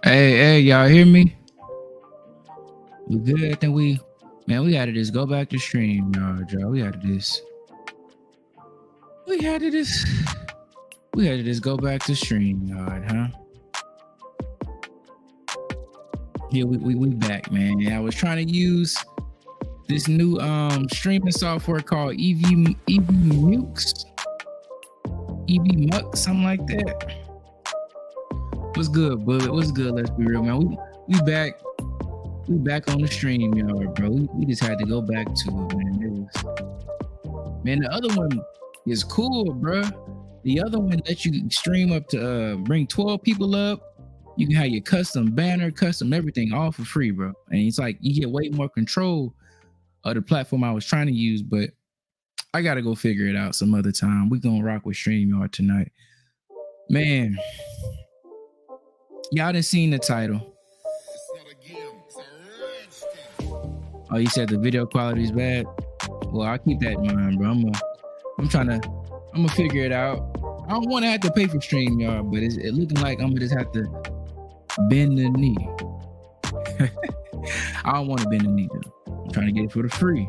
Hey, y'all hear me? We good? I think we had to just go back to stream, y'all. We had to just, we had to just, we had to just go back to stream, yard, huh? Yeah, we back, man. I was trying to use this new streaming software called EV Mux, something like that. What's good, Bullet? What's good? Let's be real, man. We back. We back on the stream, yard, bro. We just had to go back to it, man. Man, the other one is cool, bro. The other one lets you stream up to bring 12 people up. You can have your custom banner, custom everything, all for free, bro. And it's like you get way more control of the platform I was trying to use, but I gotta go figure it out some other time. We gonna rock with StreamYard tonight. Man, y'all done seen the title. Oh, you said the video quality is bad? Well, I'll keep that in mind, bro. I'm gonna figure it out. I don't want to have to pay for StreamYard, but it looking like I'm gonna just have to bend the knee. I don't want to bend the knee though. I'm trying to get it for the free.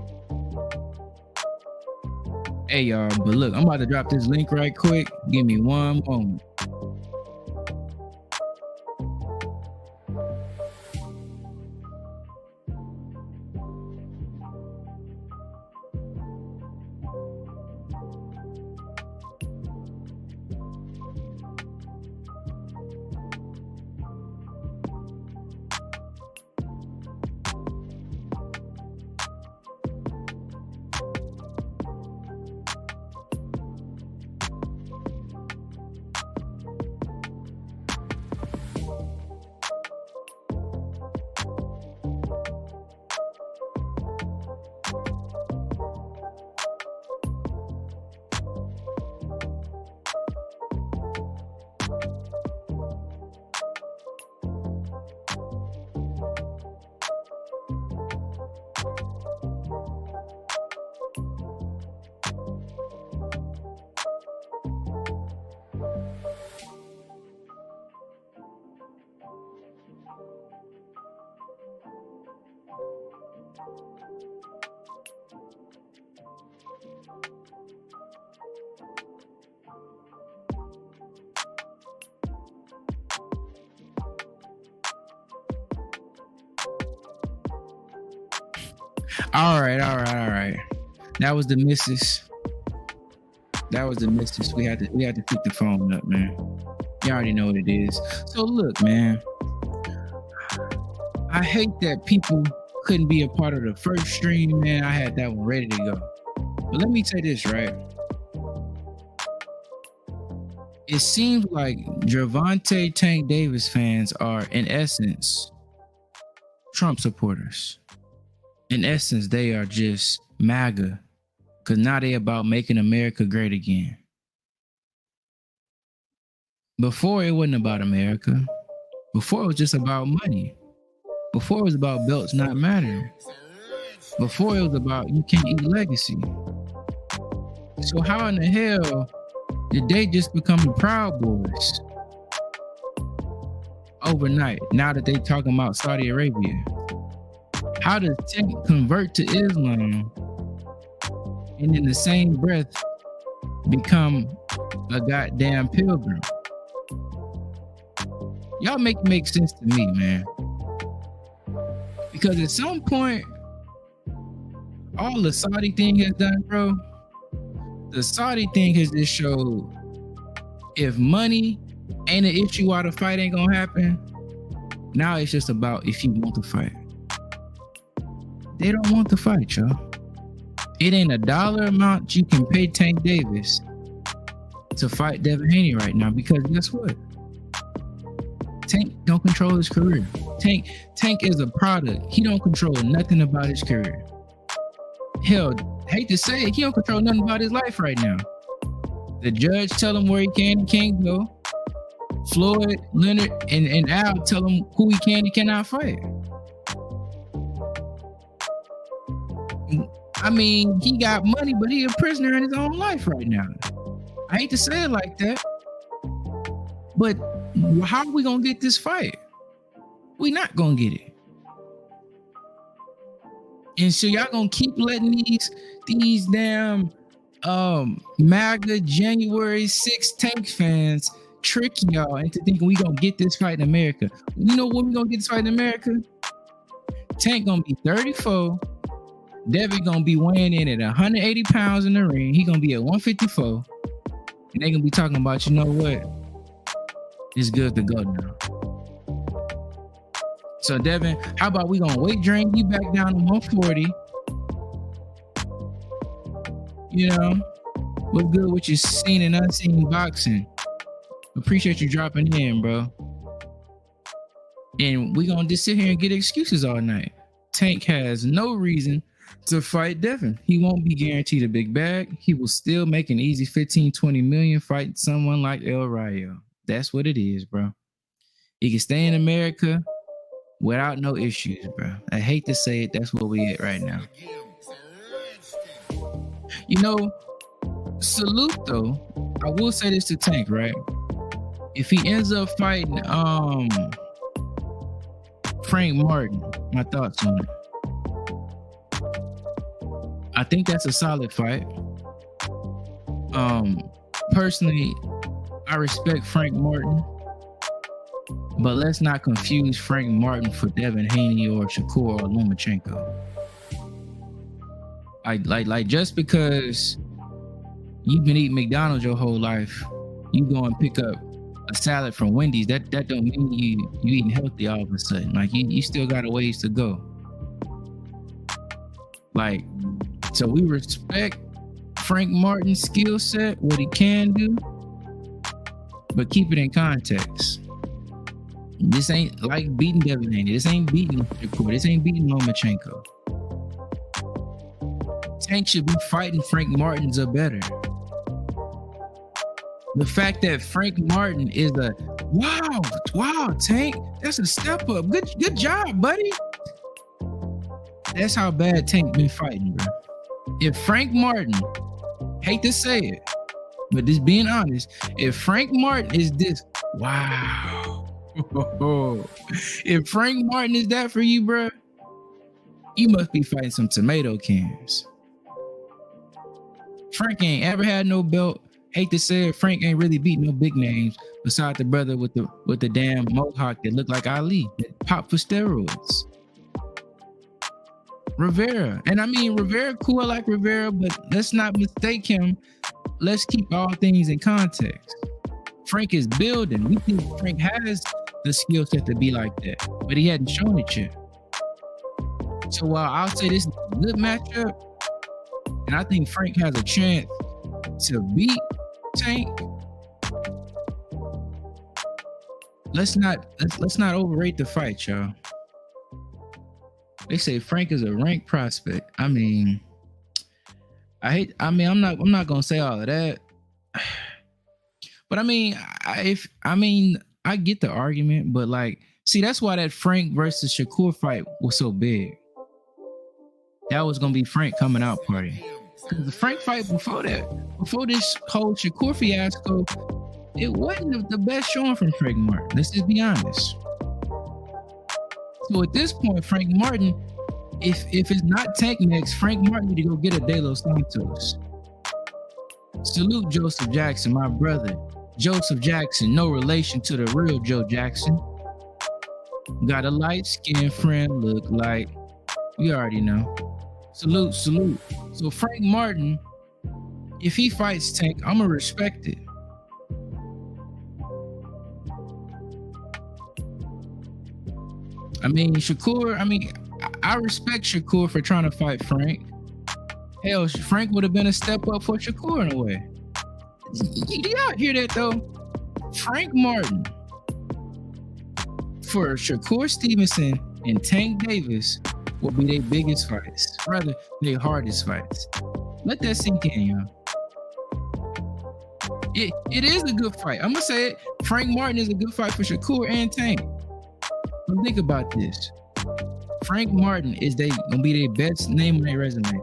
Hey y'all, but look, I'm about to drop this link right quick. Give me one moment. All right. That was the missus. We had to pick the phone up, man. You already know what it is. So look, man. I hate that people couldn't be a part of the first stream, man. I had that one ready to go. But let me say this, right? It seems like Gervonta Tank Davis fans are, in essence, Trump supporters. In essence, they are just MAGA, because now they about making America great again. Before, it wasn't about America. Before, it was just about money. Before, it was about belts not mattering. Before, it was about you can't eat legacy. So how in the hell did they just become the Proud Boys overnight, now that they talking about Saudi Arabia? How does Tank convert to Islam and in the same breath become a goddamn pilgrim? Y'all make sense to me, man. Because at some point, all the Saudi thing has done, bro, the Saudi thing has just showed if money ain't an issue while the fight ain't gonna happen, now it's just about if you want to fight. They don't want to fight, y'all. It ain't a dollar amount you can pay Tank Davis to fight Devin Haney right now, because guess what? Tank don't control his career. Tank is a product. He don't control nothing about his career. Hell, hate to say it, he don't control nothing about his life right now. The judge tell him where he can and can't go. Floyd, Leonard, and Al tell him who he can and cannot fight. I mean, he got money, but he a prisoner in his own life right now. I hate to say it like that, but how are we gonna get this fight? We not gonna get it. And so y'all gonna keep letting these damn MAGA January 6th Tank fans trick y'all into thinking we gonna get this fight in America. You know when we gonna get this fight in America? Tank gonna be 34. Devin gonna be weighing in at 180 pounds in the ring. He gonna be at 154. And they gonna be talking about, you know what? It's good to go now. So Devin, how about we gonna weight drain you back down to 140? You know, what's good with your seen and unseen boxing? Appreciate you dropping in, bro. And we gonna just sit here and get excuses all night. Tank has no reason to fight Devin. He won't be guaranteed a big bag. He will still make an easy 15, 20 million fighting someone like El Rayo. That's what it is, bro. He can stay in America without no issues, bro. I hate to say it, that's where we at right now. You know, salute though. I will say this to Tank, right? If he ends up fighting Frank Martin, my thoughts on it. I think that's a solid fight. Personally, I respect Frank Martin, but let's not confuse Frank Martin for Devin Haney or Shakur or Lomachenko. Like just because you've been eating McDonald's your whole life, you go and pick up a salad from Wendy's, that don't mean you eating healthy all of a sudden. Like you still got a ways to go. Like, so we respect Frank Martin's skill set, what he can do, but keep it in context. This ain't like beating Devin Haney. This ain't beating Shakur. This ain't beating Lomachenko. Tank should be fighting Frank Martin's or better. The fact that Frank Martin is a wow, Tank, that's a step up. Good job, buddy. That's how bad Tank been fighting, bro. If Frank Martin, hate to say it, but just being honest, if Frank Martin is this, wow. If Frank Martin is that for you, bro, you must be fighting some tomato cans. Frank ain't ever had no belt. Hate to say it, Frank ain't really beat no big names besides the brother with the damn mohawk that looked like Ali, that popped for steroids. Rivera, and I mean Rivera, cool, I like Rivera, but let's not mistake him. Let's keep all things in context. Frank is building. We think Frank has the skill set to be like that, but he hadn't shown it yet. So while I'll say this is a good matchup, and I think Frank has a chance to beat Tank, let's not overrate the fight, y'all. They say Frank is a ranked prospect. I mean, I'm not gonna say all of that. But I mean, I get the argument, but like, see, that's why that Frank versus Shakur fight was so big. That was gonna be Frank coming out party. Because the Frank fight before this whole Shakur fiasco, it wasn't the best showing from Frank Martin. Let's just be honest. So at this point, Frank Martin, if it's not Tank next, Frank Martin need to go get a De Los Santos. Salute Joseph Jackson, my brother. Joseph Jackson, no relation to the real Joe Jackson. Got a light-skinned friend, look like. You already know. Salute. So Frank Martin, if he fights Tank, I'm gonna respect it. I mean, Shakur, I respect Shakur for trying to fight Frank. Hell, Frank would have been a step up for Shakur in a way. Do y'all hear that though? Frank Martin for Shakur Stevenson and Tank Davis will be their biggest fights, rather their hardest fights. Let that sink in, y'all. It is a good fight. I'm gonna say it. Frank Martin is a good fight for Shakur and Tank. But think about this. Frank Martin is gonna be their best name on their resume.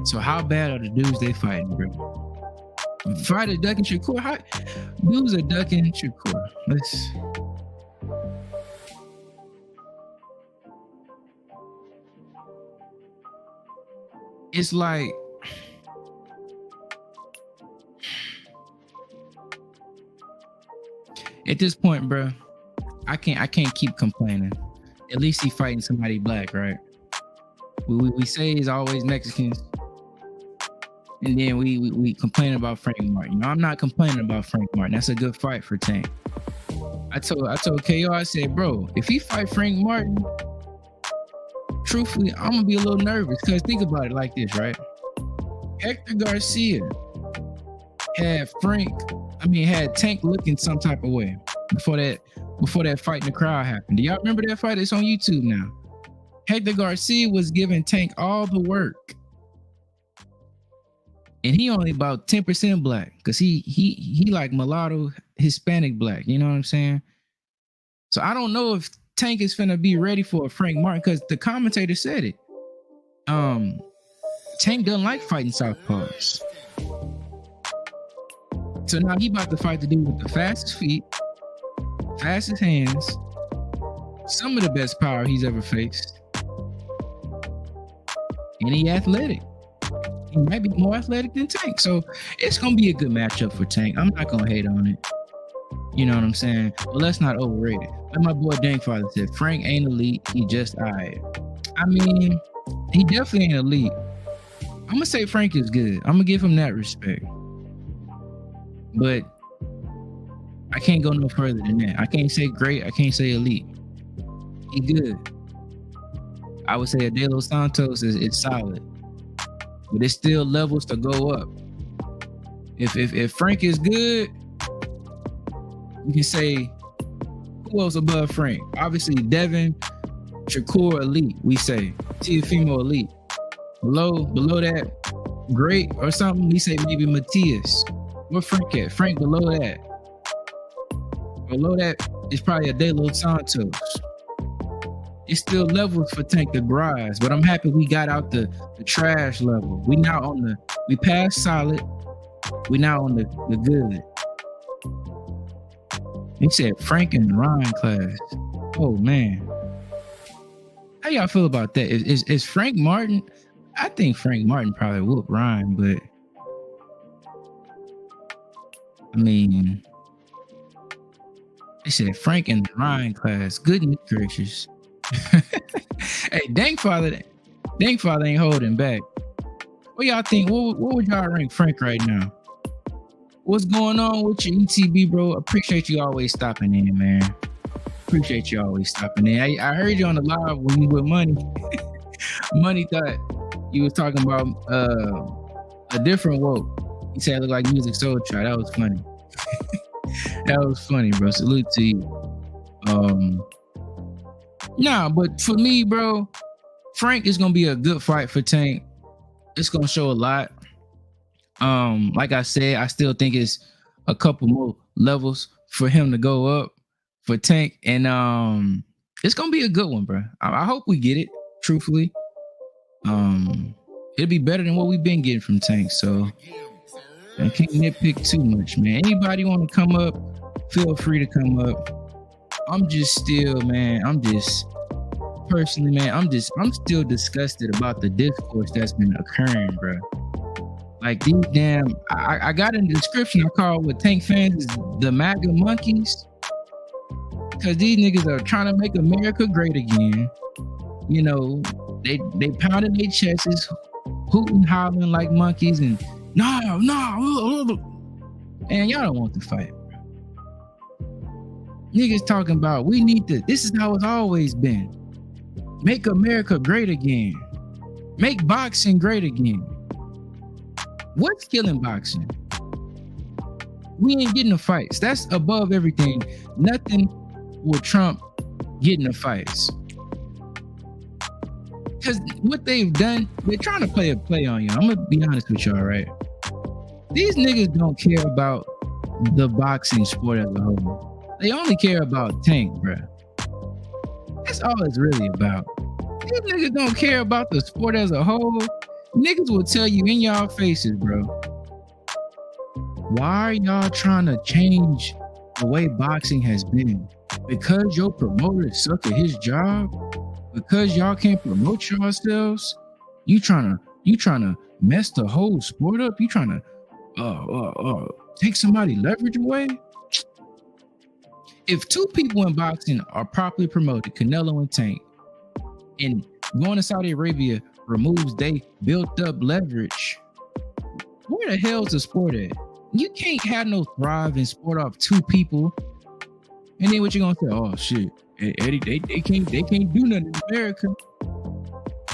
So how bad are the dudes they fighting, bro? Fighter ducking Shakur. Dudes are ducking Shakur. it's like at this point, bro, I can't keep complaining. At least he fighting somebody black, right? We say he's always Mexicans, and then we complain about Frank Martin. I'm not complaining about Frank Martin. That's a good fight for Tank. I told KO, I said, bro, if he fight Frank Martin, truthfully, I'm gonna be a little nervous because think about it like this, right? Hector Garcia had Tank looking some type of way before that fight in the crowd happened. Do y'all remember that fight? It's on YouTube now. Hector Garcia was giving Tank all the work, and he only about 10% black because he like mulatto Hispanic black. You know what I'm saying? So I don't know if Tank is finna be ready for a Frank Martin because the commentator said it. Tank doesn't like fighting southpaws. So now he about to fight the dude with the fastest feet, fastest hands, some of the best power he's ever faced. And he athletic. He might be more athletic than Tank. So it's gonna be a good matchup for Tank. I'm not gonna hate on it. You know what I'm saying? But let's not overrate it. Like my boy Dankfather said, Frank ain't elite, he just alright. I mean, he definitely ain't elite. I'm gonna say Frank is good. I'm gonna give him that respect. But I can't go no further than that. I can't say great, I can't say elite. He good. I would say De Los Santos is solid. But it's still levels to go up. If Frank is good, you can say who else above Frank? Obviously Devin, Shakur elite, we say. Teofimo elite. Below that, great or something, we say maybe Matias. Where Frank at? Frank below that. Below that is probably a De Los Santos. It's still levels for Tank to rise, but I'm happy we got out the trash level. We passed solid. We now on the good. He said Frank in the Ryan class. Oh man. How y'all feel about that? Is Frank Martin? I think Frank Martin probably whoop Ryan, but I mean, they said Frank in the Ryan class. Goodness gracious. Hey, Dankfather ain't holding back. What y'all think? What would y'all rank Frank right now? What's going on with your ETB, bro? Appreciate you always stopping in, man. Appreciate you always stopping in. I heard you on the live when you with Money. Money thought you was talking about a different woke. He said it looked like Music Soul Child. That was funny. That was funny, bro. Salute to you. Nah, but for me, bro, Frank is gonna be a good fight for Tank. It's gonna show a lot. Like I said, I still think it's a couple more levels for him to go up for Tank, and it's gonna be a good one, bro. I hope we get it. Truthfully, it'll be better than what we've been getting from Tank. So I can't nitpick too much, man. Anybody want to come up? Feel free to come up. I'm still disgusted about the discourse that's been occurring, bro. Like these damn, I got in the description, I called what Tank fans is the MAGA Monkeys. Because these niggas are trying to make America great again. You know, they pounding their chests, hooting, hollering like monkeys, and no. And y'all don't want to fight. Niggas talking about this is how it's always been. Make America great again. Make boxing great again. What's killing boxing? We ain't getting the fights. That's above everything. Nothing will trump getting the fights. Because what they've done, they're trying to play a play on you. I'm going to be honest with y'all, right? These niggas don't care about the boxing sport as a whole. They only care about Tank, bro. That's all it's really about. These niggas don't care about the sport as a whole. Niggas will tell you in y'all faces, bro. Why are y'all trying to change the way boxing has been? Because your promoter suck at his job? Because y'all can't promote yourselves? You trying to You trying to mess the whole sport up? You trying to take somebody leverage away? If two people in boxing are properly promoted, Canelo and Tank, and going to Saudi Arabia removes they built up leverage, where the hell's the sport at? You can't have no thrive in sport off two people. And then what you gonna say? Oh shit, Eddie, they can't do nothing in America.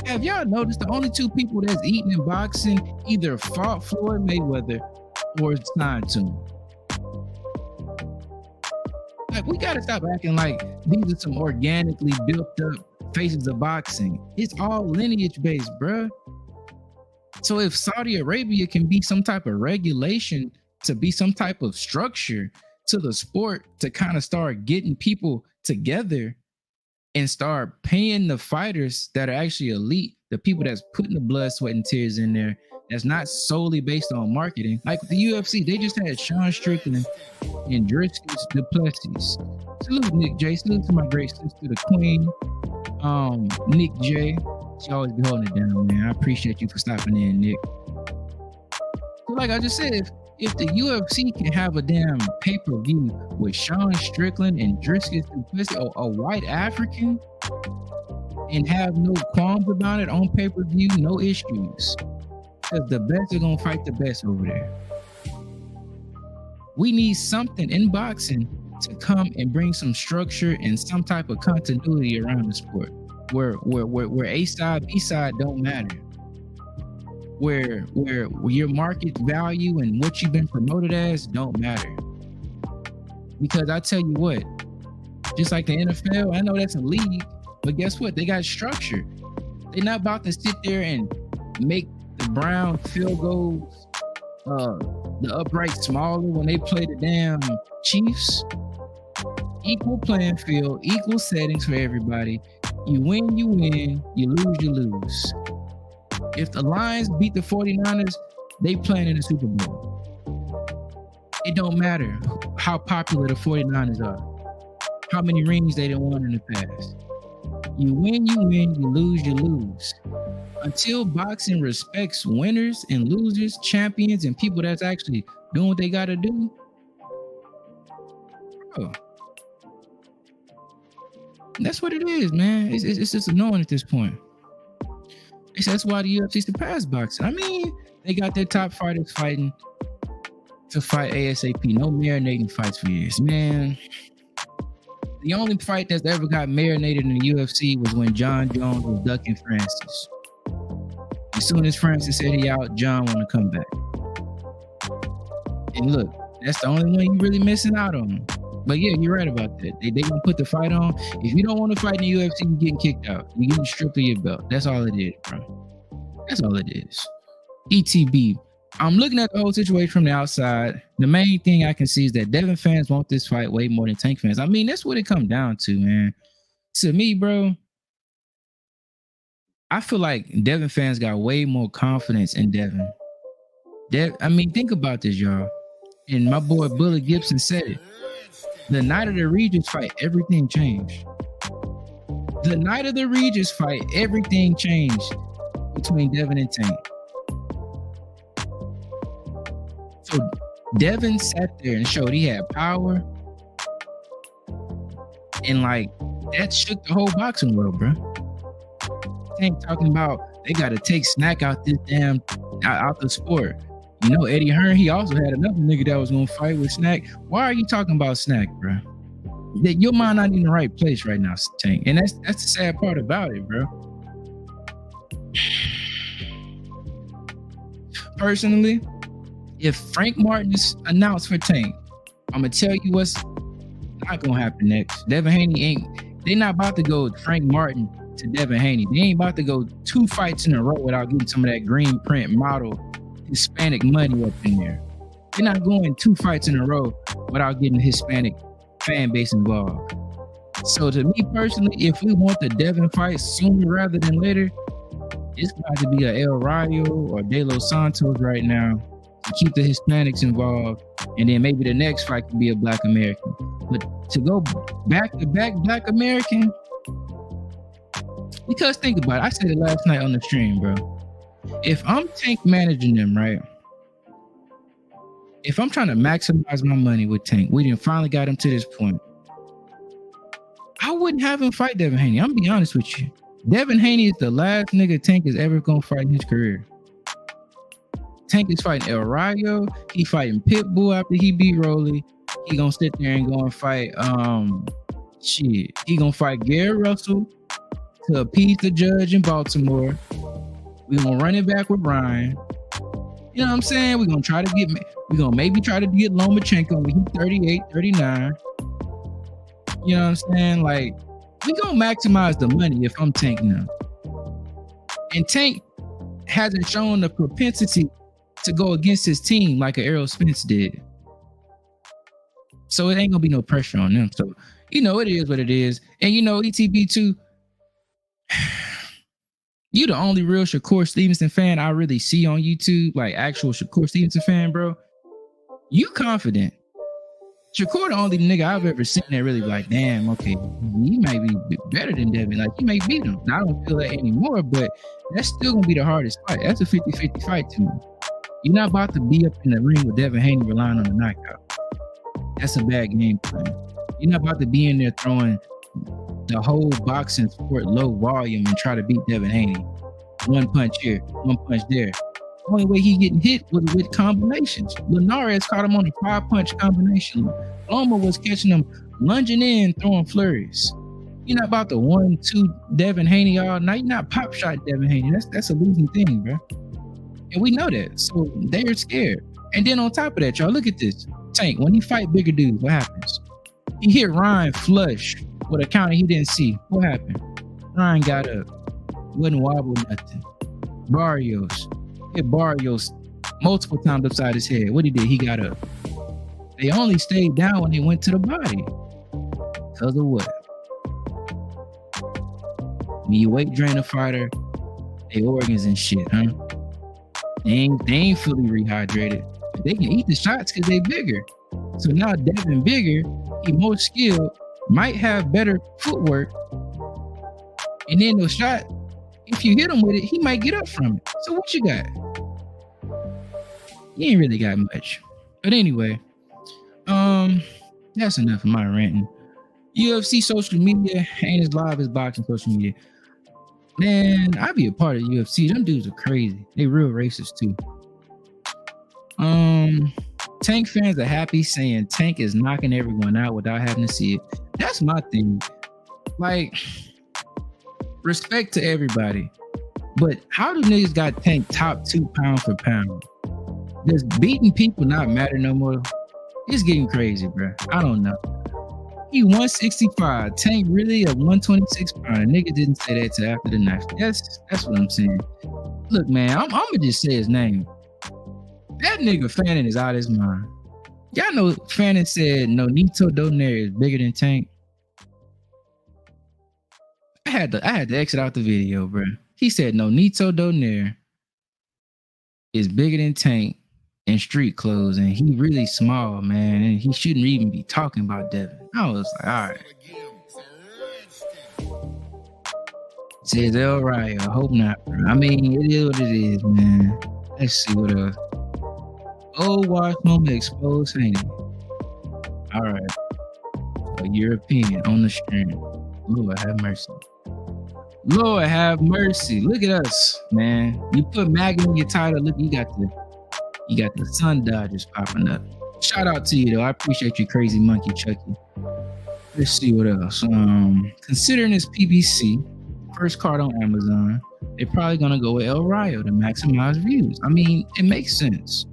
Have y'all noticed the only two people that's eating in boxing either fought Floyd Mayweather or signed to him? Like, we gotta stop acting like these are some organically built up faces of boxing. It's all lineage based, bruh. So if Saudi Arabia can be some type of regulation, to be some type of structure to the sport, to kind of start getting people together and start paying the fighters that are actually elite, the people that's putting the blood, sweat, and tears in there, that's not solely based on marketing. Like the UFC, they just had Sean Strickland and Dricus Duplessis. Salute Nick J. Salute to my great sister, the Queen, Nick J. She always be holding it down, man. I appreciate you for stopping in, Nick. So like I just said, if the UFC can have a damn pay-per-view with Sean Strickland and Dricus Duplessis, or a white African, and have no qualms about it on pay-per-view, no issues. Because the best are gonna fight the best over there. We need something in boxing to come and bring some structure and some type of continuity around the sport, where A side, B side don't matter. Where your market value and what you've been promoted as don't matter. Because I tell you what, just like the NFL, I know that's a league, but guess what? They got structure. They're not about to sit there and make the brown field goals, the upright smaller when they play the damn Chiefs. Equal playing field, equal settings for everybody. You win, you win. You lose, you lose. If the Lions beat the 49ers, they playing in the Super Bowl. It don't matter how popular the 49ers are, how many rings they done won in the past. You win, you win. You lose, you lose. Until boxing respects winners and losers, champions, and people that's actually doing what they got to do, bro, that's what it is, man. It's just annoying at this point. That's why the UFC's the past boxing. I mean, they got their top fighters fighting to fight ASAP. No marinating fights for years, man. The only fight that's ever got marinated in the UFC was when John Jones was ducking Francis. As soon as Francis said he out, John want to come back. And look, that's the only one you really missing out on. But yeah, you're right about that. They gonna put the fight on. If you don't want to fight in the UFC, you're getting kicked out. You're getting stripped of your belt. That's all it is, bro. That's all it is. ETB. I'm looking at the whole situation from the outside. The main thing I can see is that Devin fans want this fight way more than Tank fans. I mean, that's what it comes down to, man. To me, bro, I feel like Devin fans got way more confidence in Devin. I mean, think about this, y'all. And my boy Bullet Gibson said it. The night of the Regis fight, everything changed. The night of the Regis fight, everything changed between Devin and Tank. So Devin sat there and showed he had power. And like, that shook the whole boxing world, bro. Tank talking about they got to take Snack out this damn, out the sport. You know, Eddie Hearn, he also had another nigga that was gonna fight with Snack. Why are you talking about Snack, bro? That your mind not in the right place right now, Tank. And that's the sad part about it, bro. Personally, if Frank Martin is announced for Tank, I'm gonna tell you what's not gonna happen next. Devin Haney they not about to go Frank Martin to Devin Haney. They ain't about to go 2 fights in a row without getting some of that green print model Hispanic money up in there. They're not going 2 fights in a row without getting Hispanic fan base involved. So to me personally, if we want the Devin fight sooner rather than later, it's got to be a El Rayo or De Los Santos right now to keep the Hispanics involved, and then maybe the next fight could be a Black American. But to go back-to-back Black American, because think about it, I said it last night on the stream, bro. If I'm Tank managing them, right? If I'm trying to maximize my money with Tank, we didn't finally got him to this point. I wouldn't have him fight Devin Haney. I'm gonna be honest with you. Devin Haney is the last nigga Tank is ever gonna fight in his career. Tank is fighting El Rayo. He fighting Pitbull after he beat Rolly. He gonna sit there and go and fight He gonna fight Gary Russell to appease the judge in Baltimore. We gonna run it back with Ryan. You know what I'm saying? We're gonna maybe try to get Lomachenko when he's 38, 39. You know what I'm saying? Like, we gonna maximize the money if I'm Tank now. And Tank hasn't shown the propensity to go against his team like Errol Spence did. So it ain't gonna be no pressure on them. So, you know, it is what it is. And you know, ETB2, you the only real Shakur Stevenson fan I really see on YouTube, like actual Shakur Stevenson fan, bro. You confident. Shakur the only nigga I've ever seen that really like, damn, okay, he might be better than Devin. Like, he may beat him. Now, I don't feel that anymore, but that's still gonna be the hardest fight. That's a 50-50 fight to me. You're not about to be up in the ring with Devin Haney relying on the knockout. That's a bad game plan. You're not about to be in there throwing the whole boxing sport low volume and try to beat Devin Haney. One punch here, one punch there. The only way he getting hit was with combinations. Linares caught him on a 5-punch combination. Loma was catching him lunging in, throwing flurries. You're not about to 1-2 Devin Haney all night. You're not pop shot Devin Haney. That's a losing thing, bro. And we know that. So they're scared. And then on top of that, y'all, look at this. Tank, when he fight bigger dudes, what happens? He hit Ryan flush with a counter he didn't see. What happened? Ryan got up. Wouldn't wobble nothing. Barrios. Hit Barrios multiple times upside his head. What he did, he got up. They only stayed down when they went to the body. Because of what? When you weight drain a fighter, they organs and shit, huh? They ain't fully rehydrated. But they can eat the shots because they bigger. So now Devin bigger, he more skilled, might have better footwork. And then the shot, if you hit him with it, he might get up from it. So what you got? You ain't really got much. But anyway, that's enough of my ranting. UFC social media ain't as live as boxing social media. Man, I be a part of UFC. Them dudes are crazy. They real racist too. Tank fans are happy saying Tank is knocking everyone out without having to see it. That's my thing. Like, respect to everybody. But how do niggas got Tank top 2 pound for pound? Does beating people not matter no more? It's getting crazy, bro. I don't know. He 165. Tank really a 126 pounder. Nigga didn't say that till after the knife. That's what I'm saying. Look, man, I'm gonna just say his name. That nigga Fannin is out of his mind. Y'all know Fannin said Nonito Donaire is bigger than Tank. I had to exit out the video, bro. He said Nonito Donaire is bigger than Tank in street clothes, and he really small, man, and he shouldn't even be talking about Devin. I was like, all right. Says El Rayo. I hope not, bro. I mean, it is what it is, man. Let's see what else. Old Wash Moment exposed Haney. All right. A European on the stream. Lord have mercy. Lord have mercy. Look at us, man. You put MAGA in your title. Look, you got the Sun Dodgers popping up. Shout out to you though. I appreciate you, Crazy Monkey Chucky. Let's see what else. Considering it's PBC, first card on Amazon, they're probably gonna go with El Rayo to maximize views. I mean, it makes sense.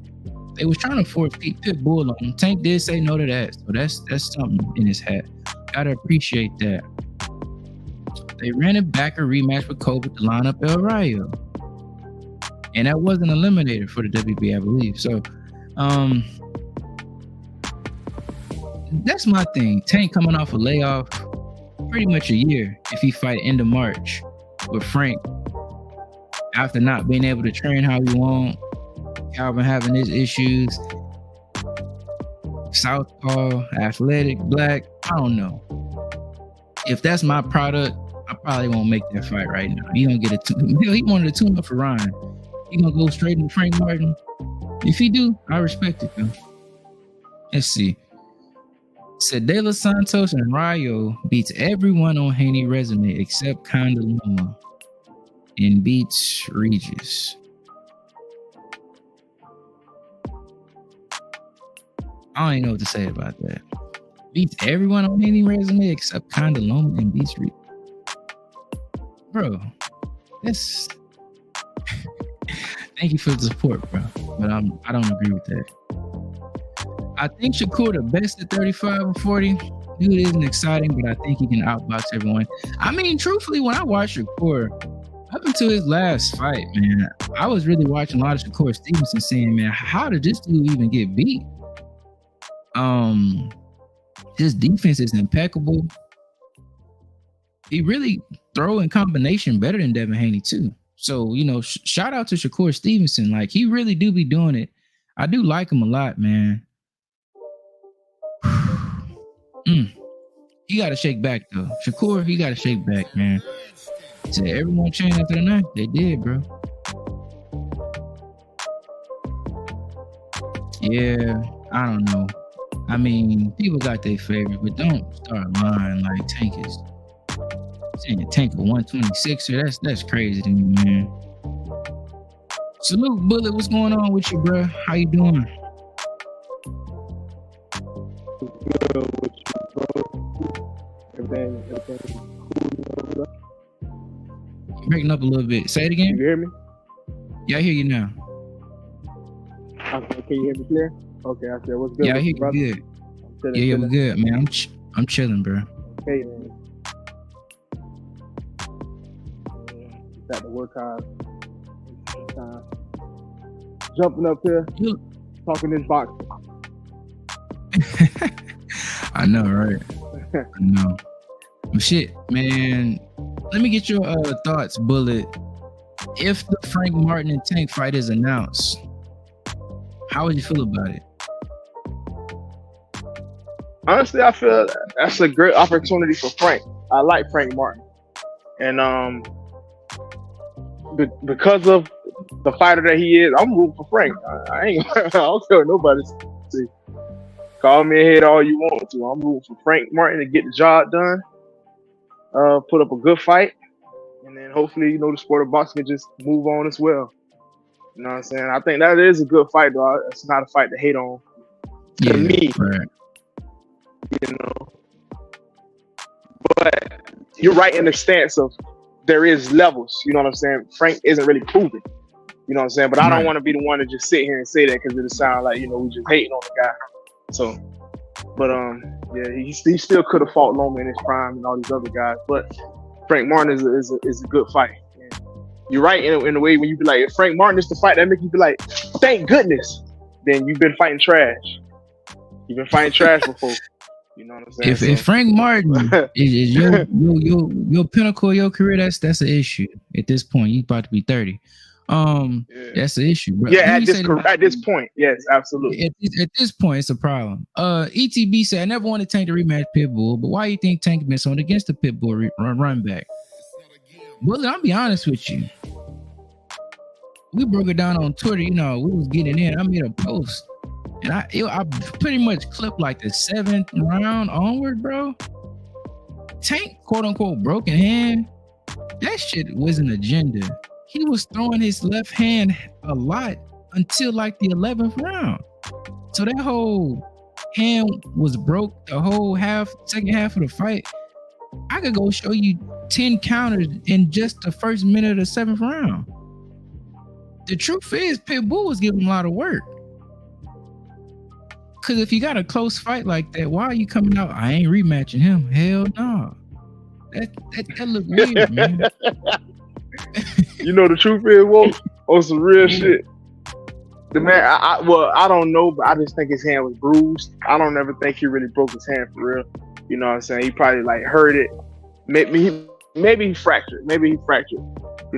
They was trying to force Pitbull on him. Tank did say no to that, so that's something in his hat. Gotta appreciate that. They ran it back a rematch with Kobe to line up El Rayo. And that wasn't eliminated for the WB, I believe. So, that's my thing. Tank coming off a layoff pretty much a year if he fight end of March with Frank after not being able to train how he want, Calvin having his issues, southpaw, athletic, black, I don't know. If that's my product, I probably won't make that fight right now. He don't get he wanted to tune up for Ryan. he gonna go straight into Frank Martin? If he do, I respect it though. Let's see. Said De Los Santos and Rayo beats everyone on Haney resume except Conda Loma and beats Regis. I don't even know what to say about that. Beats everyone on Haney resume except Conda Loma and beats Regis. Bro, that's thank you for the support, bro. But I don't agree with that. I think Shakur the best at 35 or 40. Dude isn't exciting, but I think he can outbox everyone. I mean, truthfully, when I watched Shakur, up until his last fight, man, I was really watching a lot of Shakur Stevenson saying, man, how did this dude even get beat? His defense is impeccable. He really throw in combination better than Devin Haney too. So, you know, shout out to Shakur Stevenson. Like, he really do be doing it. I do like him a lot, man. He got to shake back though. Shakur, he got to shake back, man. Said everyone changed after the night. They did, bro. Yeah, I don't know. I mean, people got their favorite, but don't start lying like Tank is. Saying Tank a 126er, that's crazy to me, man. Salute, Bullet. What's going on with you, bro? How you doing? Good with you, bro. Everything cool. You're breaking up a little bit. Say it again. You hear me? Yeah, I hear you now. Okay, can you hear me clear? Okay, I said, what's good? Yeah, I hear you brother? good. Yeah, we're good, man. I'm chilling, bro. Okay, man. Got to work hard. Jumping up here, talking this boxing. I know, right? I know. Well, shit, man. Let me get your thoughts, Bullet. If the Frank Martin and Tank fight is announced, how would you feel about it? Honestly, I feel that's a great opportunity for Frank. I like Frank Martin, and because of the fighter that he is, I'm rooting for Frank. I don't care what nobody say. Call me a head all you want to. I'm rooting for Frank Martin to get the job done, put up a good fight, and then hopefully, you know, the sport of boxing can just move on as well. You know what I'm saying? I think that is a good fight, though. It's not a fight to hate on. To me, right. You know. But you're right in the stance of there is levels. You know what I'm saying? Frank isn't really proven. You know what I'm saying? But I don't want to be the one to just sit here and say that because it'll sound like, you know, we just hating on the guy. So, but yeah, he still could have fought Loma in his prime and all these other guys. But Frank Martin is a good fight. And you're right in a way when you be like, if Frank Martin is the fight, that make you be like, thank goodness. Then you've been fighting trash. You've been fighting trash before. You know what I'm saying? If Frank Martin is your pinnacle of your career, that's an issue. At this point, you about to be 30. That's the issue, bro. Yeah, at this point, yes, absolutely. At this point, it's a problem. ETB said, I never wanted Tank to rematch Pitbull, but why you think Tank been sold against the Pitbull run back? Well, I'll be honest with you. We broke it down on Twitter. You know, we was getting in. I made a post, and I pretty much clipped like the 7th round onward, bro. Tank, quote unquote, broken hand. That shit was an agenda. He was throwing his left hand a lot until like the 11th round. So that whole hand was broke the whole second half of the fight. I could go show you 10 counters in just the first minute of the 7th round. The truth is, Pitbull was giving him a lot of work. Because if you got a close fight like that, why are you coming out? I ain't rematching him. Hell no. That look weird, man. You know the truth is, on some real shit. The man, I don't know, but I just think his hand was bruised. I don't ever think he really broke his hand for real. You know what I'm saying? He probably like hurt it. Maybe he fractured. You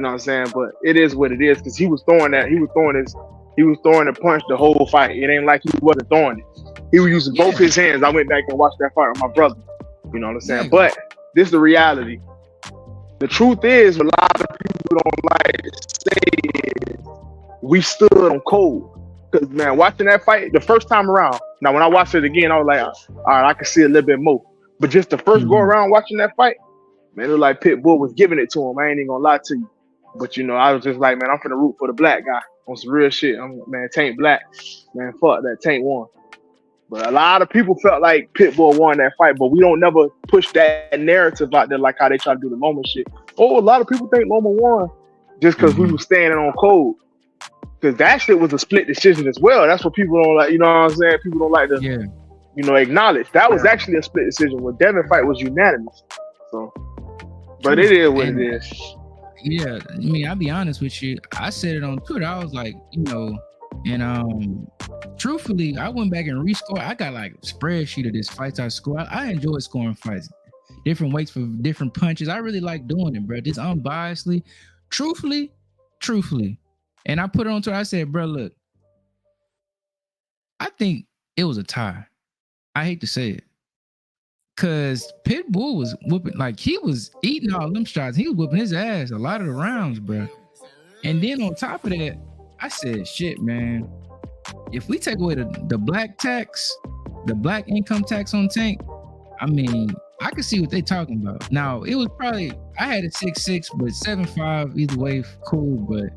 know what I'm saying? But it is what it is because he was throwing the punch the whole fight. It ain't like he wasn't throwing it. He was using both his hands. I went back and watched that fight with my brother. You know what I'm saying? Yeah. But this is the reality. The truth is, a lot of people don't like to say is we stood on cold. Because, man, watching that fight the first time around, now when I watched it again, I was like, all right, I can see a little bit more. But just the first go around watching that fight, man, it looked like Pitbull was giving it to him. I ain't even gonna lie to you. But, I was just like, man, I'm finna root for the black guy on some real shit. Man, Tank black. Man, fuck that. Tank won. But a lot of people felt like Pitbull won that fight, but we don't never push that narrative out there like how they try to do the Loma shit. Oh, a lot of people think Loma won just because we were standing on cold. Because that shit was a split decision as well. That's what people don't like. You know what I'm saying? People don't like to, acknowledge. That was actually a split decision. Where Devin fight was unanimous. So, but it is what it is. Yeah, I mean, I'll be honest with you. I said it on Twitter. I was like, and truthfully, I went back and rescored. I got like a spreadsheet of this fights I score. I enjoy scoring fights, different weights for different punches. I really like doing it, bro. Just unbiasedly, truthfully. And I put it on Twitter. I said, bro, look, I think it was a tie. I hate to say it. Cause Pitbull was whooping, like he was eating all them shots. He was whooping his ass a lot of the rounds, bro. And then on top of that, I said, shit, man. If we take away the black tax, the black income tax on Tank, I mean, I can see what they talking about. Now, it was probably, I had a 6'6", but 7'5", either way, cool. But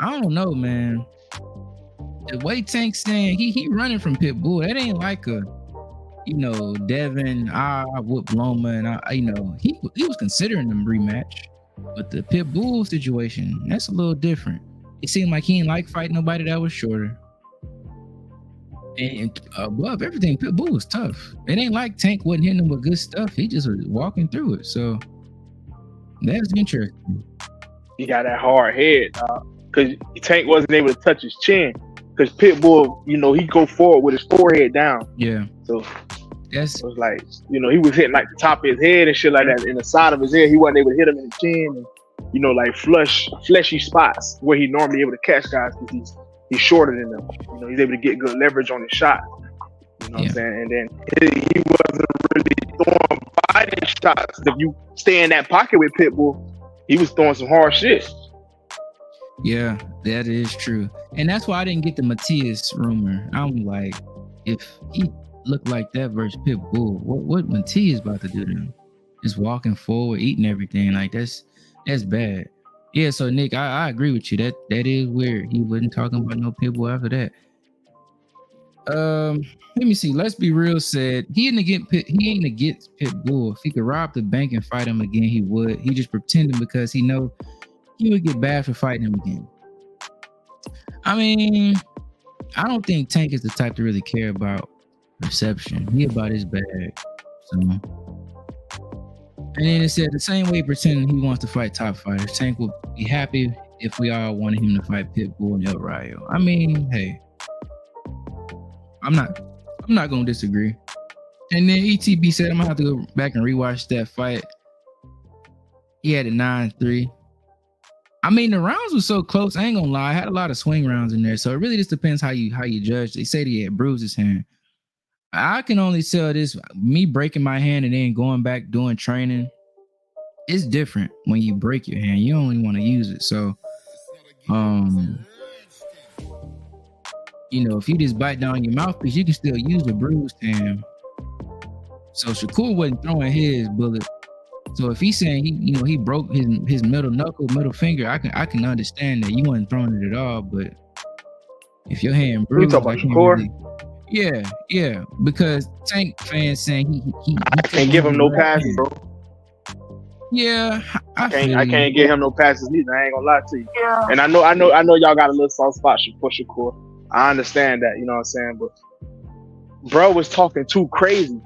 I don't know, man. The way Tank's saying, he running from Pitbull. That ain't like a, Devin, I whooped Loma, and he was considering them rematch. But the Pitbull situation, that's a little different. It seemed like he didn't like fighting nobody that was shorter. And above everything, Pitbull was tough. It ain't like Tank wasn't hitting him with good stuff. He just was walking through it. So that's interesting. He got that hard head, because Tank wasn't able to touch his chin. Because Pitbull, he go forward with his forehead down. Yeah. So it was like, he was hitting like the top of his head and shit like that. In the side of his head, he wasn't able to hit him in the chin. And, like fleshy spots where he normally able to catch guys because he's shorter than them. He's able to get good leverage on his shot. You know what I'm saying? And then he wasn't really throwing fighting shots. If you stay in that pocket with Pitbull, he was throwing some hard shit. Yeah, that is true. And that's why I didn't get the Matias rumor. I'm like, if he looked like that versus Pitbull, what Matias about to do to him? Just walking forward, eating everything. Like, that's bad. Yeah, so Nick, I agree with you. That is weird. He wasn't talking about no Pitbull after that. Let me see. Let's Be Real said he ain't against Pitbull. If he could rob the bank and fight him again, he would. He just pretending because he know he would get bad for fighting him again. I mean, I don't think Tank is the type to really care about reception. He about his bag. So, and then it said the same way pretending he wants to fight top fighters. Tank would be happy if we all wanted him to fight Pitbull and El Rayo. I mean, hey, I'm not gonna disagree. And then ETB said I'm gonna have to go back and rewatch that fight. He had a 9-3. I mean, the rounds were so close. I ain't gonna lie. I had a lot of swing rounds in there, so it really just depends how you judge. They say he had bruised his hand. I can only tell this: me breaking my hand and then going back doing training. It's different when you break your hand. You only want to use it. So, if you just bite down your mouthpiece, you can still use the bruised hand. So Shakur wasn't throwing his bullet. So if he's saying he broke his middle finger, I can understand that you wasn't throwing it at all. But if your hand bruised, you talking about Shakur? Yeah, because Tank fans saying he I can't give him no passes, bro. Yeah, I can't give him no passes neither. I ain't gonna lie to you. Yeah. And I know y'all got a little soft spot for Shakur. I understand that, you know what I'm saying, but bro was talking too crazy.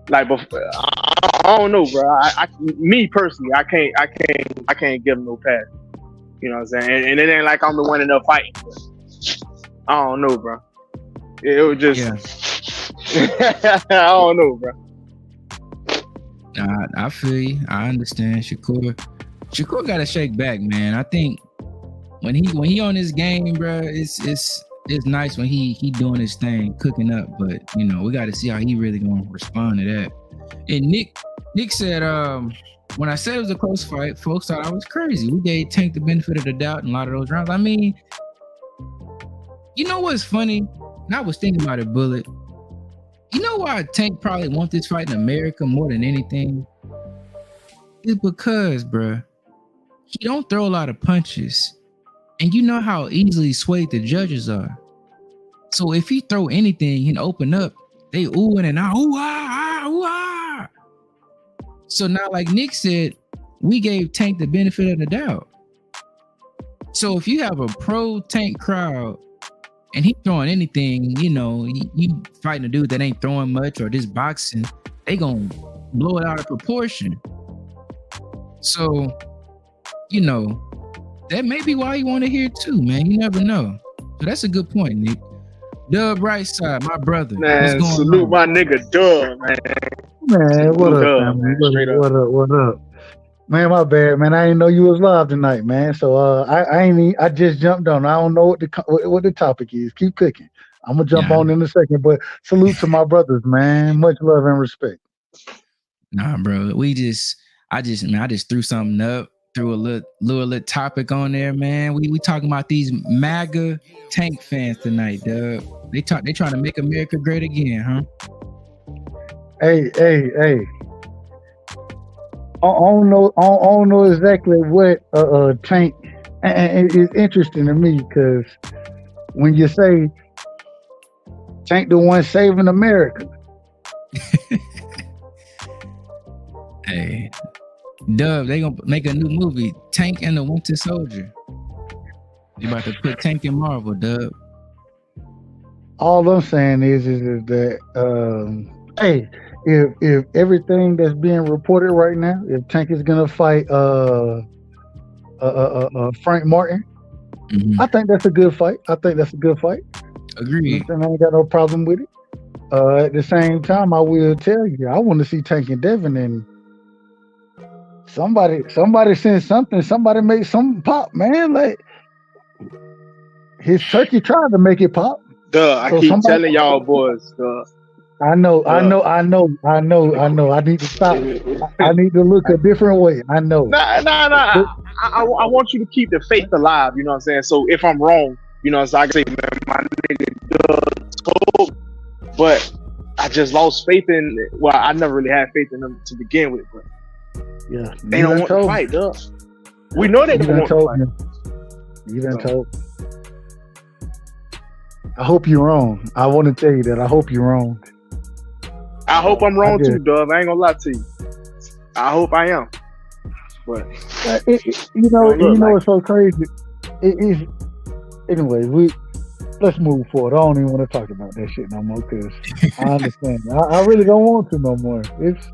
Like, I don't know, bro. Me personally, I can't give him no pass. You know what I'm saying? And it ain't like I'm the one in the fight. I don't know, bro. It was just, I don't know, bro. I feel you. I understand. Shakur got to shake back, man. I think when he on his game, bro, it's nice when he doing his thing, cooking up. But we got to see how he really gonna respond to that. And Nick said, when I said it was a close fight, folks thought I was crazy. We gave Tank the benefit of the doubt in a lot of those rounds. I mean, You know what's funny? And I was thinking about it, Bullet. You know why Tank probably want this fight in America more than anything? It's because, bruh, he don't throw a lot of punches. And you know how easily swayed the judges are. So if he throw anything and open up, they oohing and ah, ooh, ah, ah, ooh, ah. So now, like Nick said, we gave Tank the benefit of the doubt. So if you have a pro Tank crowd and he throwing anything, you know, you fighting a dude that ain't throwing much or this boxing, they gonna blow it out of proportion. So, you know, that may be why you want to hear too, man. You never know. So that's a good point, Nick. Dub right side, my brother. What's Man, going salute on? my nigga Dub, man. Man, what Salute up, Dub, family? man. Straight up. What up? Man, my bad, man. I didn't know you was live tonight, man. So I just jumped on. I don't know what the topic is. Keep cooking. I'm gonna jump Nah, on in a second, but salute to my brothers, man. Much love and respect. nah, bro. I just threw something up, threw a little topic on there, man. We talking about these MAGA Tank fans tonight, Dub. They trying to make America great again, huh? Hey. I don't know exactly what Tank. And it's interesting to me because when you say Tank the one saving America, Hey, Dub, they gonna make a new movie, Tank and the Winter Soldier. They about to put Tank in Marvel, Dub. all I'm saying is that hey, if everything that's being reported right now, if Tank is gonna fight Frank Martin, Mhm. I think that's a good fight. I think that's a good fight. You know Agreed. what I'm saying? I ain't got no problem with it. At the same time, I will tell you, I want to see Tank and Devin, and somebody send something. Somebody make something pop, man. Like his turkey tried to make it pop. Duh, I So keep somebody, telling y'all boys, duh. I know. Duh. I need to stop. I need to look a different way. I know. Nah. But I want you to keep the faith alive, you know what I'm saying? So if I'm wrong, you know, so I can say, man, my nigga told, but I just lost faith in, well, I never really had faith in them to begin with, but yeah, they you don't done want to told me. fight, duh. We know they You don't done want to told fight. me. You done So, told. I hope you're wrong. I want to tell you that. I hope you're wrong. I hope I'm I wrong just, too, Dove. I ain't gonna lie to you. I hope I am. But you don't look like it's so crazy. It is. Anyways, let's move forward. I don't even want to talk about that shit no more because I understand. I really don't want to no more. It's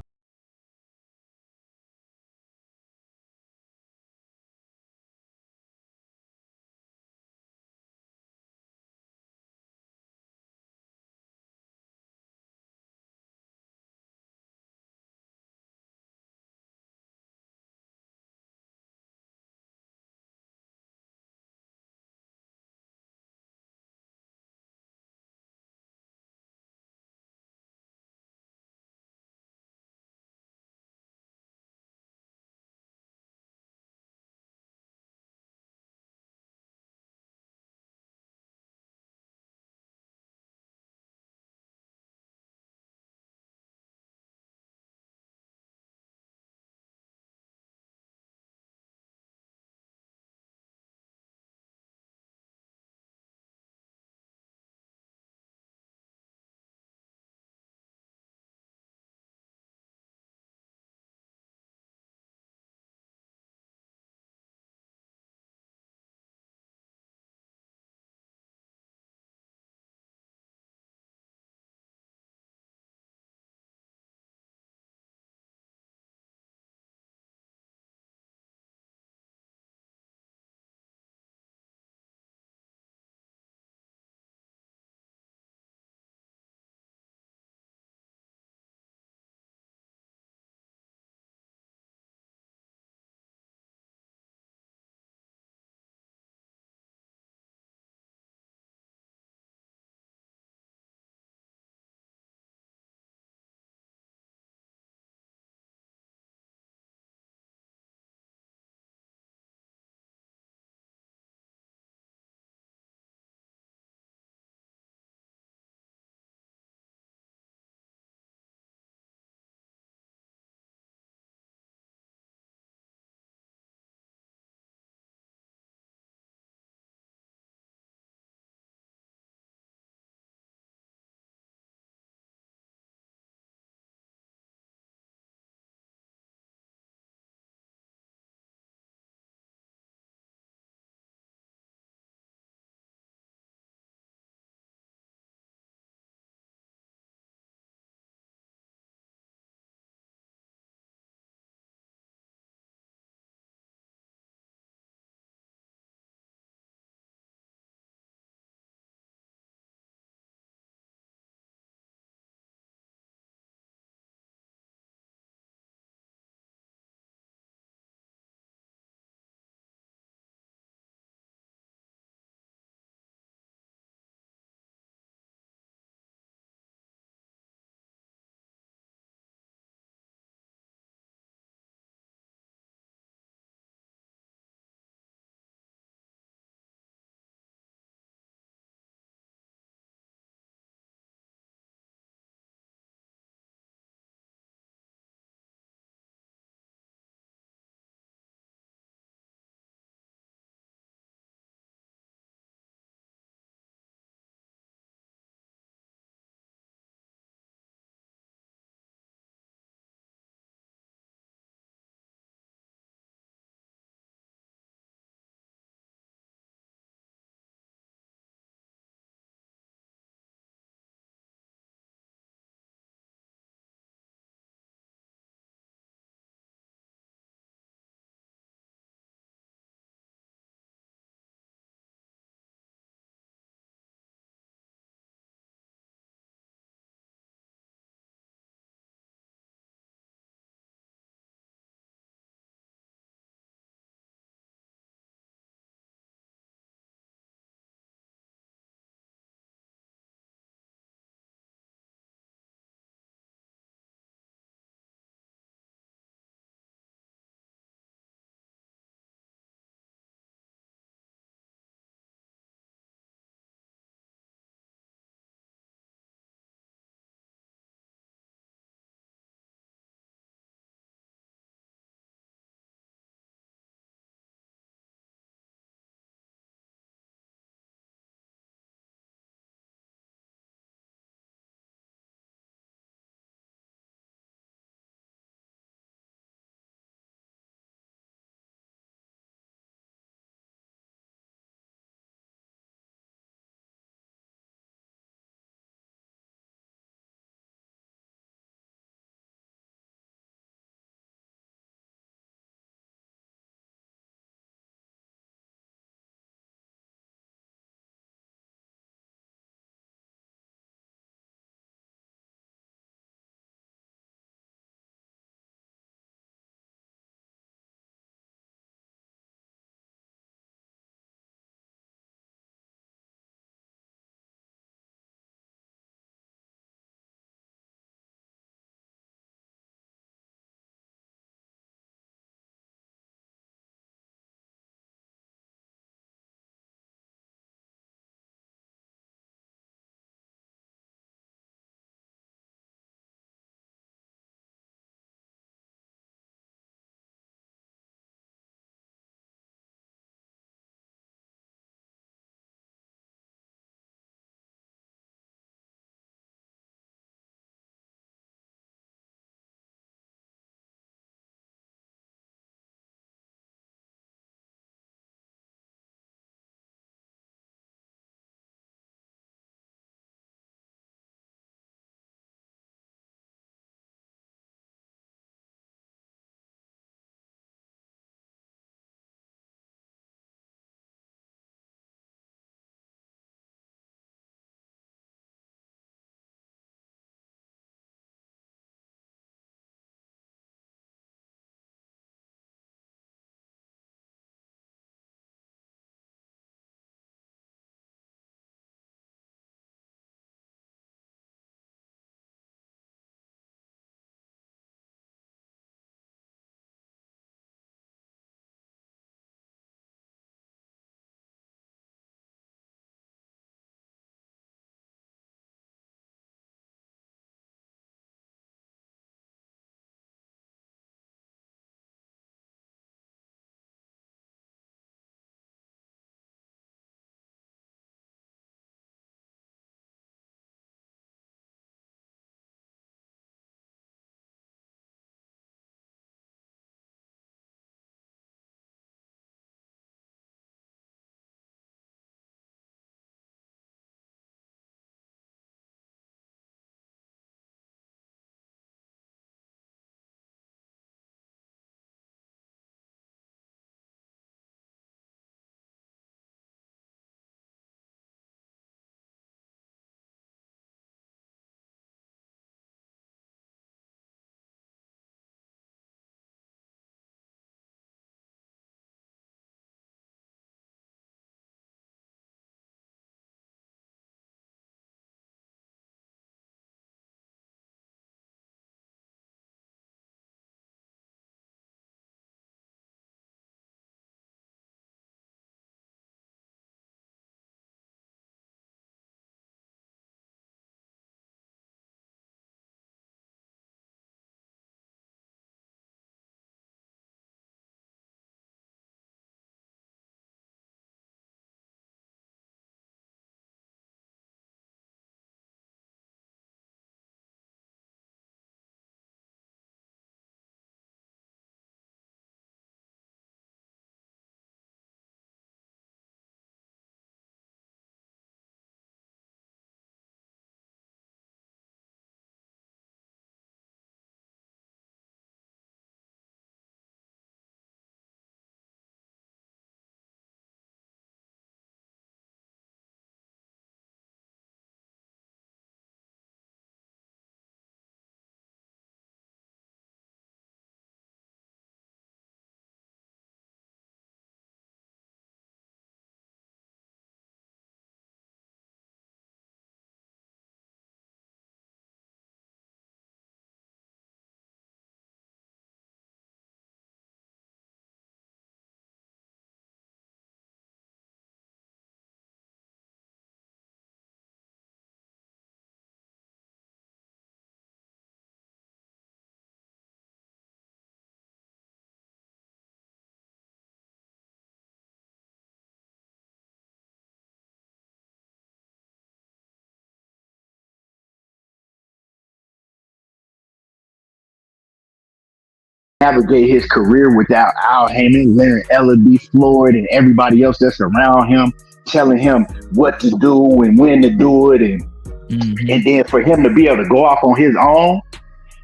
navigate his career without Al Heyman, Leonard Ellerbe, Floyd, and everybody else that's around him telling him what to do and when to do it, and then for him to be able to go off on his own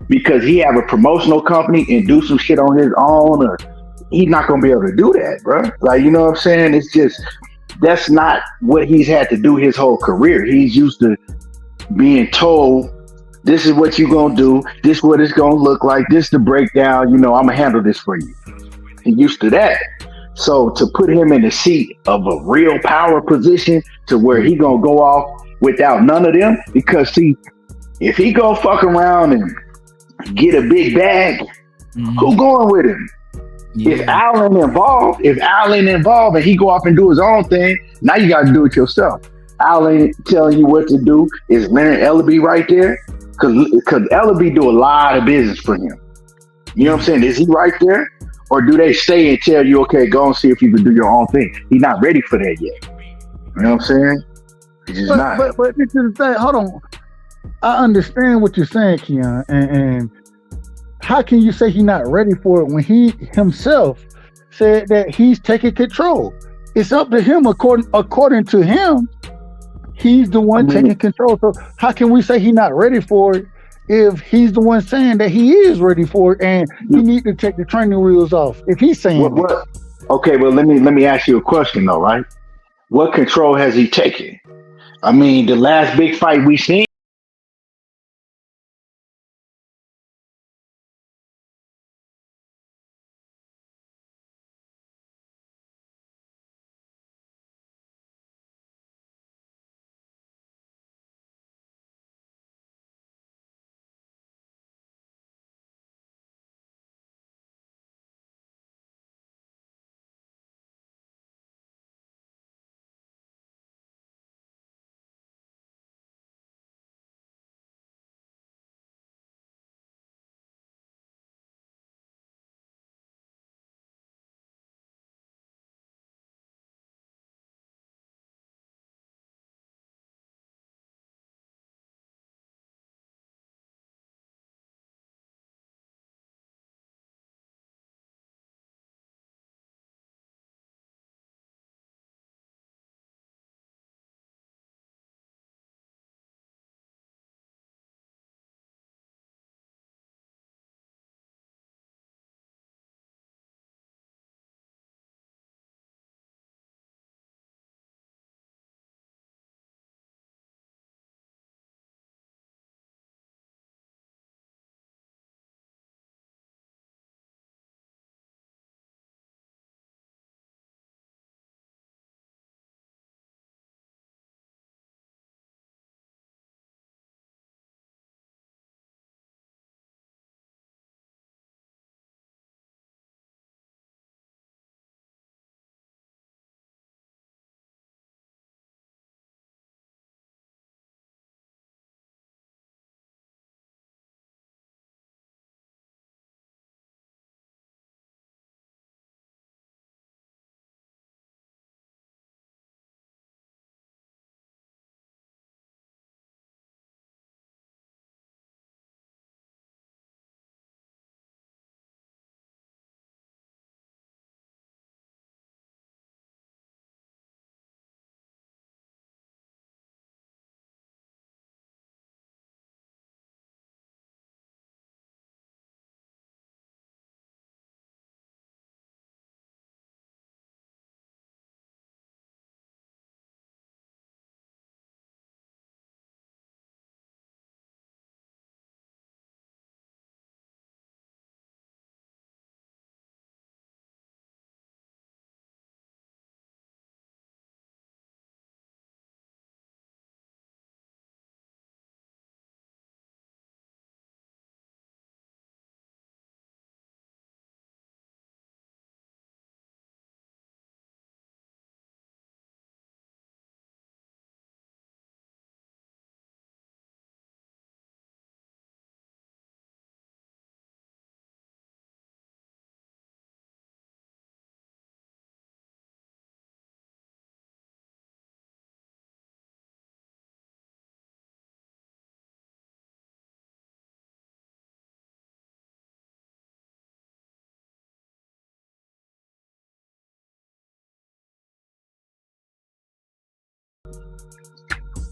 because he have a promotional company and do some shit on his own, or he's not gonna be able to do that, bro. Like, you know what I'm saying? It's just that's not what he's had to do his whole career. He's used to being told, this is what you're gonna do, this is what it's gonna look like, this is the breakdown, I'm gonna handle this for you. He's used to that. So to put him in the seat of a real power position to where he gonna go off without none of them, because see, if he go fuck around and get a big bag, who going with him? Yeah. If Al ain't involved and he go off and do his own thing, now you gotta do it yourself. Al ain't telling you what to do. Is Leonard Ellerbe right there? Because Ellerbe do a lot of business for him. You know what I'm saying? Is he right there? Or do they stay and tell you, okay, go and see if you can do your own thing? He's not ready for that yet. You know what I'm saying? He's just not. But this is the thing. Hold on. I understand what you're saying, Keon. And how can you say he's not ready for it when he himself said that he's taking control? It's up to him according to him. He's the one taking control. So how can we say he's not ready for it if he's the one saying that he is ready for it and he needs to take the training wheels off? If he's saying what? Okay, well let me ask you a question though, right? What control has he taken? I mean, the last big fight we seen,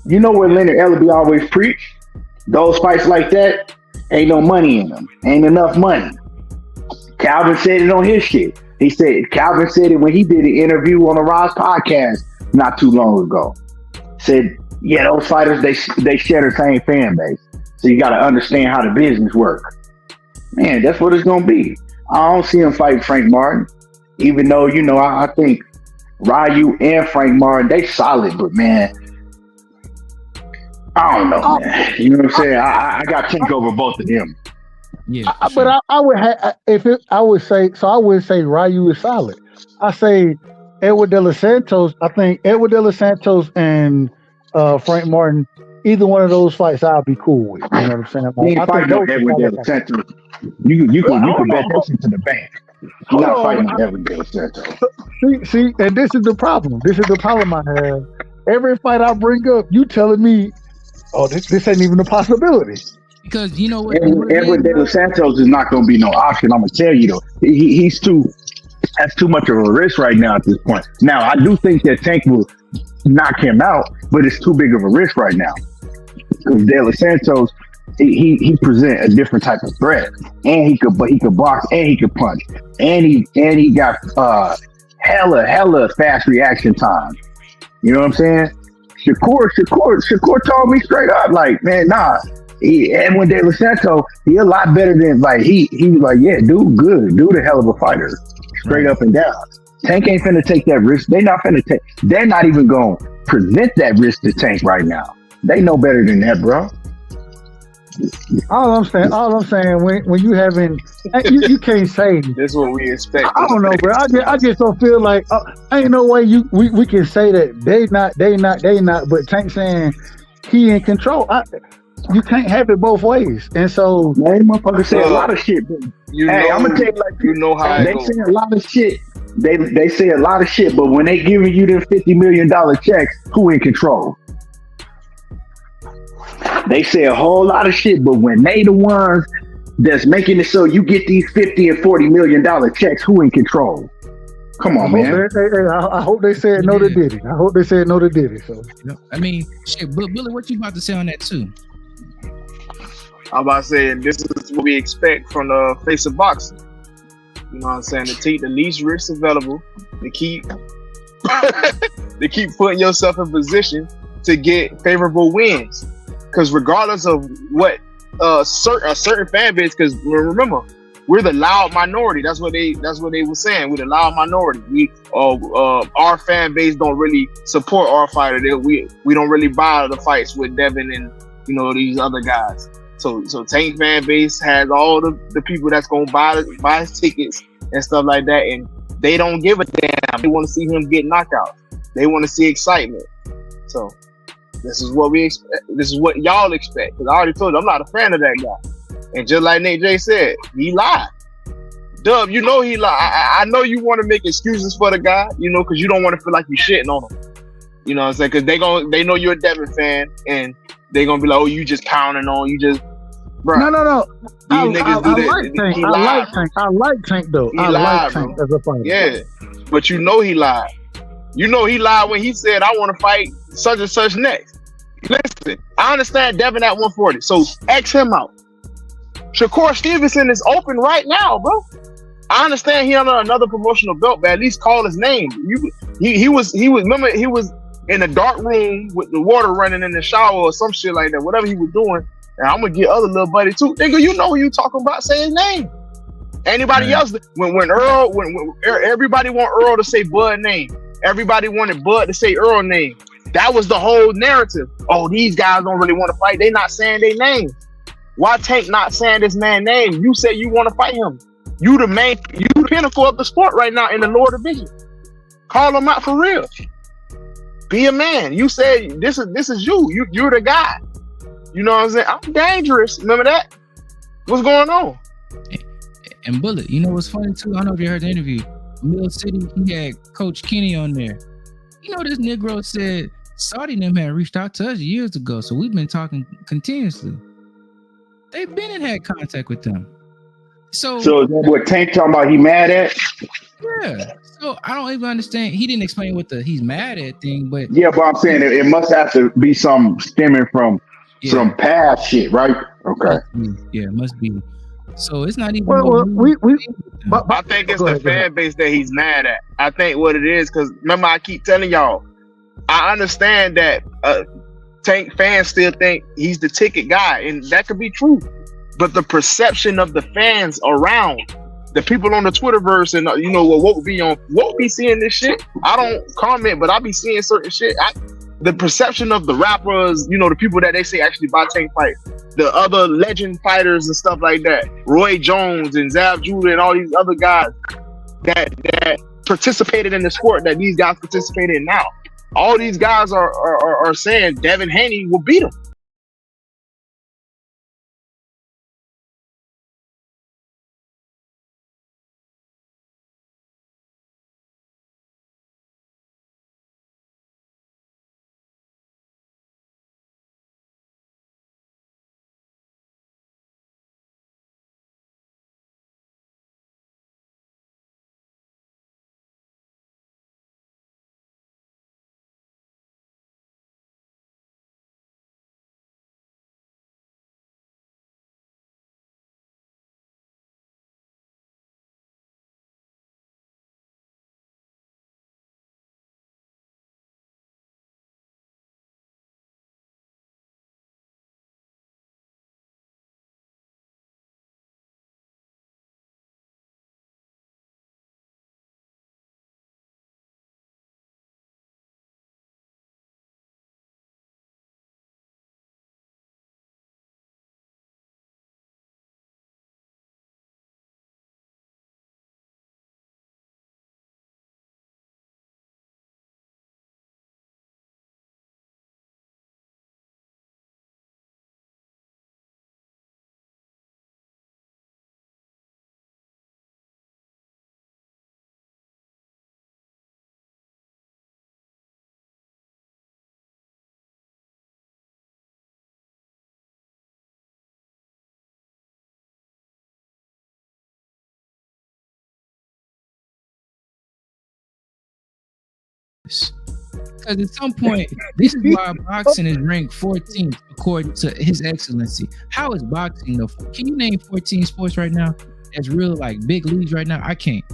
You know what Leonard Ellaby always preach? Those fights like that, ain't no money in them. Ain't enough money. Calvin said it on his shit. Calvin said it when he did an interview on the Ross podcast not too long ago. Said, yeah, those fighters, they share the same fan base. So you got to understand how the business works. Man, that's what it's going to be. I don't see him fight Frank Martin. Even though, you know, I think Ryu and Frank Martin, they solid, but man, I don't know, man. You know what I'm saying? I got Tank over both of them. Yeah, but I would have I would say Ryu is solid. I say Edward De Los Santos. I think Edward De Los Santos and Frank Martin. Either one of those fights, I'll be cool with. You know what I'm saying? Like, I think Edward De Los Santos. You can bet that shit to the bank. You're not fighting Edward De Los Santos. See, and this is the problem. This is the problem I have. Every fight I bring up, you telling me, oh, this ain't even a possibility. Because you know what? Edward De Los Santos is not going to be no option. I'm going to tell you though. That's too much of a risk right now at this point. Now, I do think that Tank will knock him out, but it's too big of a risk right now. Because De Los Santos, he present a different type of threat, and he could box and he could punch, and he got hella fast reaction time. You know what I'm saying? Shakur told me straight up, like, man, nah. Edwin De Los Santos, he a lot better than, like, he was like, yeah, dude, good, dude, a hell of a fighter, straight up and down. Tank ain't finna take that risk. They're not even gonna present that risk to Tank right now. They know better than that, bro. All I'm saying, when you having, you can't say that's what we expect. I don't know, bro. I just don't feel like ain't no way we can say that they not. But Tank saying he in control. You can't have it both ways, and so man, motherfuckers say a lot of shit. I'm gonna tell you, like, you know how they say a lot of shit. They say a lot of shit, but when they giving you them $50 million checks, who in control? They say a whole lot of shit, but when they the ones that's making it so you get these $50 and $40 million checks, who in control? Come on, man. I hope they said no to Diddy. I hope they said no to Diddy. So I mean, shit, Billy, what you about to say on that too? I'm about to say, and this is what we expect from the face of boxing. You know what I'm saying? To take the least risks available, to keep putting yourself in position to get favorable wins. Because regardless of what a certain fan base, because remember, we're the loud minority. That's what they were saying. We're the loud minority. Our fan base don't really support our fighter. We don't really buy the fights with Devin and, you know, these other guys. So Tank fan base has all the people that's gonna buy his tickets and stuff like that, and they don't give a damn. They want to see him get knockouts. They want to see excitement. So this is what we expect. This is what y'all expect. Because I already told you I'm not a fan of that guy. And just like Nate J said, he lied. Dub, you know he lied. I know you want to make excuses for the guy, you know, because you don't want to feel like you shitting on him. You know what I'm saying? Because they know you're a Devin fan, and they're gonna be like, oh, you just counting on, you just, bro. No. I like Tank. I like Tank though. I like Tank as a fighter. Yeah, but you know he lied. You know he lied when he said, I want to fight such and such next. Listen, I understand Devin at 140, so X him out. Shakur Stevenson is open right now, bro. I understand he under another promotional belt, but at least call his name. He was remember, he was in a dark room with the water running in the shower or some shit like that, whatever he was doing. And I'm gonna get other little buddy too. Nigga, you know who you talking about, say his name. Anybody else, when everybody want Earl to say Bud name, everybody wanted Bud to say Earl name. That was the whole narrative. Oh, these guys don't really want to fight. They not saying their name. Why Tank not saying this man's name? You say you want to fight him. You the pinnacle of the sport right now in the lower division. Call him out for real. Be a man. You said this is you. You're the guy. You know what I'm saying? I'm dangerous. Remember that? What's going on? And Bullet, you know what's funny too? I don't know if you heard the interview. Mill City, he had Coach Kenny on there. You know, this Negro said Saudi and them had reached out to us years ago, so we've been talking continuously. They've been in had contact with them. So is that what Tank talking about? He mad at? Yeah. So I don't even understand. He didn't explain what he's mad at thing, but Yeah, but I'm saying it must have to be some stemming from some past shit, right? Okay. Yeah, it must be. So it's not even. Well, but I think it's the fan base that he's mad at. I think what it is, because remember I keep telling y'all, I understand that Tank fans still think he's the ticket guy, and that could be true. But the perception of the fans around the people on the Twitterverse and you know what Woke be seeing this shit. I don't comment, but I be seeing certain shit. The perception of the rappers, you know, the people that they say actually buy Tank fight, the other legend fighters and stuff like that, Roy Jones and Zav Judah and all these other guys that participated in the sport that these guys participate in now. All these guys are saying Devin Haney will beat him. Because at some point, this is why boxing is ranked 14th according to His Excellency. How is boxing though? Can you name 14 sports right now? That's real like big leagues right now. I can't.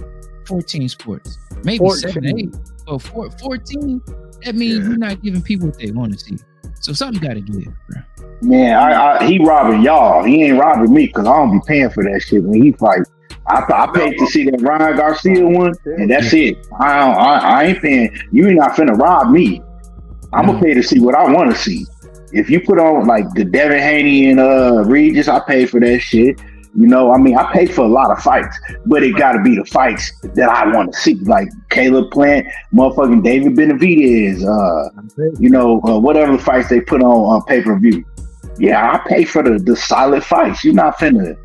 14 sports, maybe 14. 7, 8, but 14. That means you're not giving people what they want to see. So something got to give, bro. Man, he robbing y'all. He ain't robbing me because I don't be paying for that shit when he fight. I paid to see that Ryan Garcia one, and that's it. I ain't paying. You ain't not finna rob me. I'm gonna pay to see what I want to see. If you put on like the Devin Haney and Regis, I paid for that shit. You know, I mean, I paid for a lot of fights, but it got to be the fights that I want to see, like Caleb Plant, motherfucking David Benavidez, you know, whatever fights they put on pay-per-view. Yeah, I pay for the solid fights. You're not finna.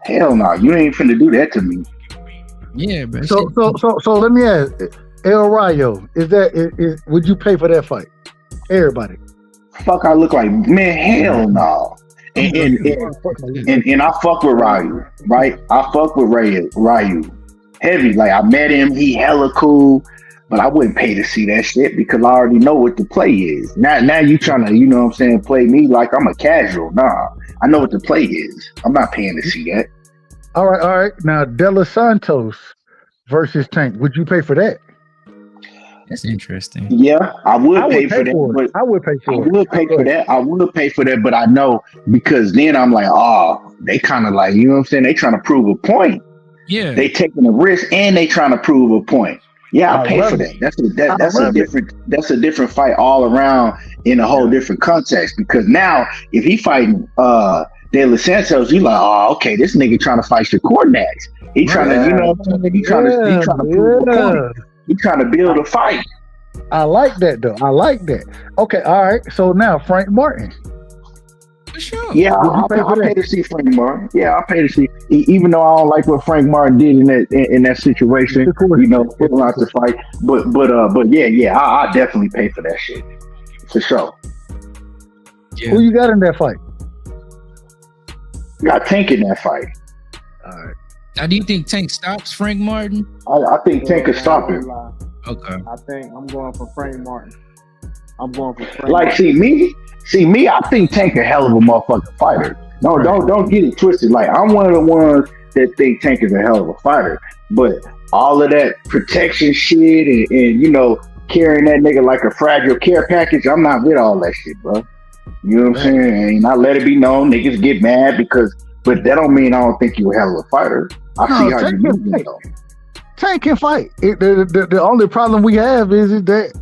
Hell no, you ain't finna do that to me. Yeah, bro. So let me ask, El Rayo, is would you pay for that fight? Everybody. Fuck, I look like, man, hell no. And I fuck with Ryu, right? I fuck with Ryu. Heavy. Like I met him, he hella cool, but I wouldn't pay to see that shit because I already know what the play is. Now you trying to, you know what I'm saying, play me like I'm a casual. Nah. I know what the play is. I'm not paying to see that. All right. Now, De Los Santos versus Tank. Would you pay for that? That's interesting. Yeah, I would pay for that. I would pay for it. I would pay for that, but I know because then I'm like, oh, they kind of like, you know what I'm saying? They trying to prove a point. Yeah. They taking a risk and they trying to prove a point. Yeah, I'll pay for that. That's a different fight all around in a whole different context. Because now if he fighting De Los Santos, you like, oh, okay, this nigga trying to fight Shakur next. He trying to, you know what I'm saying? He trying to prove a point. He trying to build a fight. I like that though. I like that. Okay, all right. So now Frank Martin. For sure. Yeah, I'll pay to see Frank Martin. Yeah, I'll pay to see. Even though I don't like what Frank Martin did in that situation, you know, putting out the fight. But yeah, I definitely pay for that shit for sure. Yeah. Who you got in that fight? Got Tank in that fight. All right. Now, do you think Tank stops Frank Martin? I think Tank could stop him. Okay. I think I'm going for Frank Martin. I'm going for Frank. Like, see me. I think Tank a hell of a motherfucking fighter. No, don't get it twisted. Like, I'm one of the ones that think Tank is a hell of a fighter. But all of that protection shit and you know, carrying that nigga like a fragile care package, I'm not with all that shit, bro. You know what I'm saying? And I let it be known, niggas get mad but that don't mean I don't think you a hell of a fighter. I see how you moving though. Tank can fight. The only problem we have is that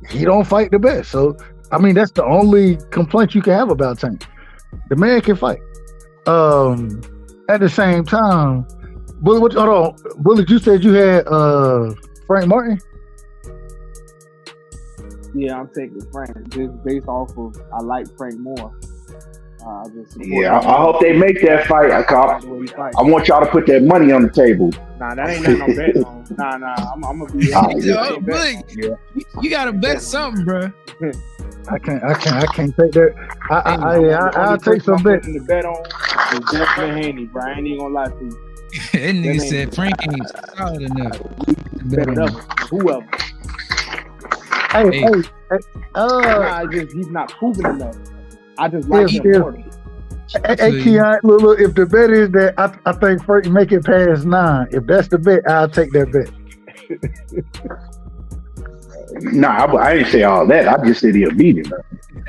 he don't fight the best. So, I mean, that's the only complaint you can have about Tank. The man can fight. At the same time, Bullet, hold on. Bullet, you said you had Frank Martin? Yeah, I'm taking Frank just based off of I like Frank more. I hope they make that fight. I want y'all to put that money on the table. Nah, that ain't got no bet on. Nah, I'm gonna be. You gotta bet something, bro. I can't take that. I'll take some bet. The bet on is definitely Haney, bro. I ain't even gonna lie to you. That nigga said Frank ain't solid enough. Bet it up, whoever. Hey. He's not proven enough. I just like him more. Hey, Keon, look, if the bet is that I think Frank make it past 9, if that's the bet, I'll take that bet. Nah, I didn't say all that. I just said he'll beat him.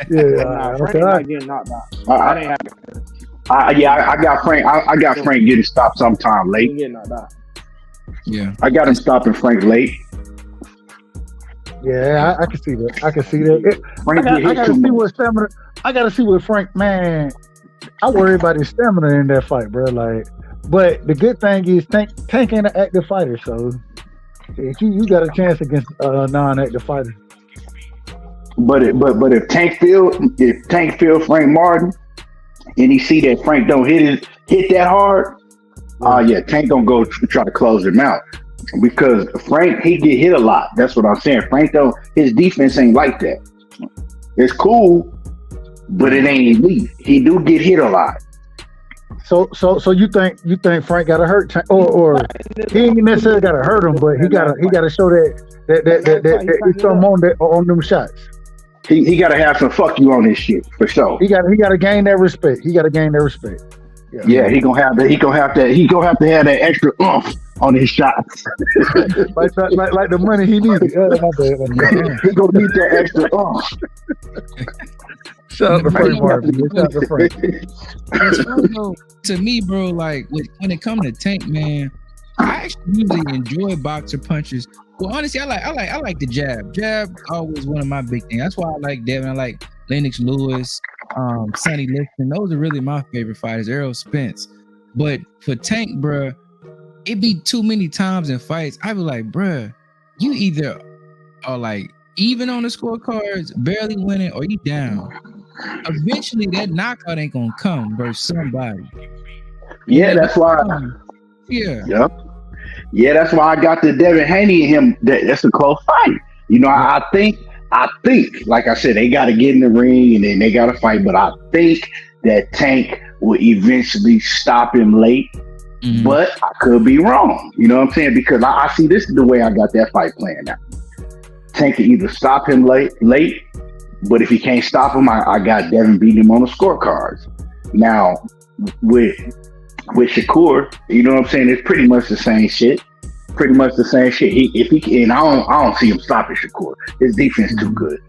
Frank not getting knocked out. I got Frank. I got Frank getting stopped sometime late. Yeah, I got him stopping Frank late. Yeah, I can see that. I gotta see what stamina. I gotta see what Frank. Man, I worry about his stamina in that fight, bro. Like, but the good thing is Tank ain't an active fighter, so you got a chance against a non-active fighter. But if Tank feel Frank Martin, and he see that Frank don't hit that hard, Tank don't go try to close him out. Because Frank, he get hit a lot. That's what I'm saying. Frank though, his defense ain't like that. It's cool, but it ain't elite. He do get hit a lot. So you think Frank got to hurt Tank, or he ain't necessarily got to hurt him, but he got to show that he's some on them shots. He got to have some fuck you on his shit for sure. He got to gain that respect. Yeah, he gonna have to have that extra oomph on his shots. like the money he needs. He gonna need that extra oomph. Shout out to Frank Martin. Shout out to Frank. To me, bro, like when it comes to Tank, man, I actually usually enjoy boxer punches. Well, honestly, I like the jab. Jab always one of my big things. That's why I like Devin. I like Lennox Lewis, Sonny Liston. Those are really my favorite fighters. Errol Spence. But for Tank, bro, it be too many times in fights. I be like, bro, you either are like even on the scorecards, barely winning, or you down. Eventually, that knockout ain't gonna come versus somebody. Yeah, that's why. Yeah. Yep. Yeah, that's why I got the Devin Haney in him. That's a close fight. You know, I think, like I said, they got to get in the ring and then they got to fight. But I think that Tank will eventually stop him late. Mm-hmm. But I could be wrong. You know what I'm saying? Because I see this is the way I got that fight playing out. Tank can either stop him late, but if he can't stop him, I got Devin beating him on the scorecards. Now, with Shakur, you know what I'm saying? It's pretty much the same shit. I don't see him stopping Shakur. His defense too good.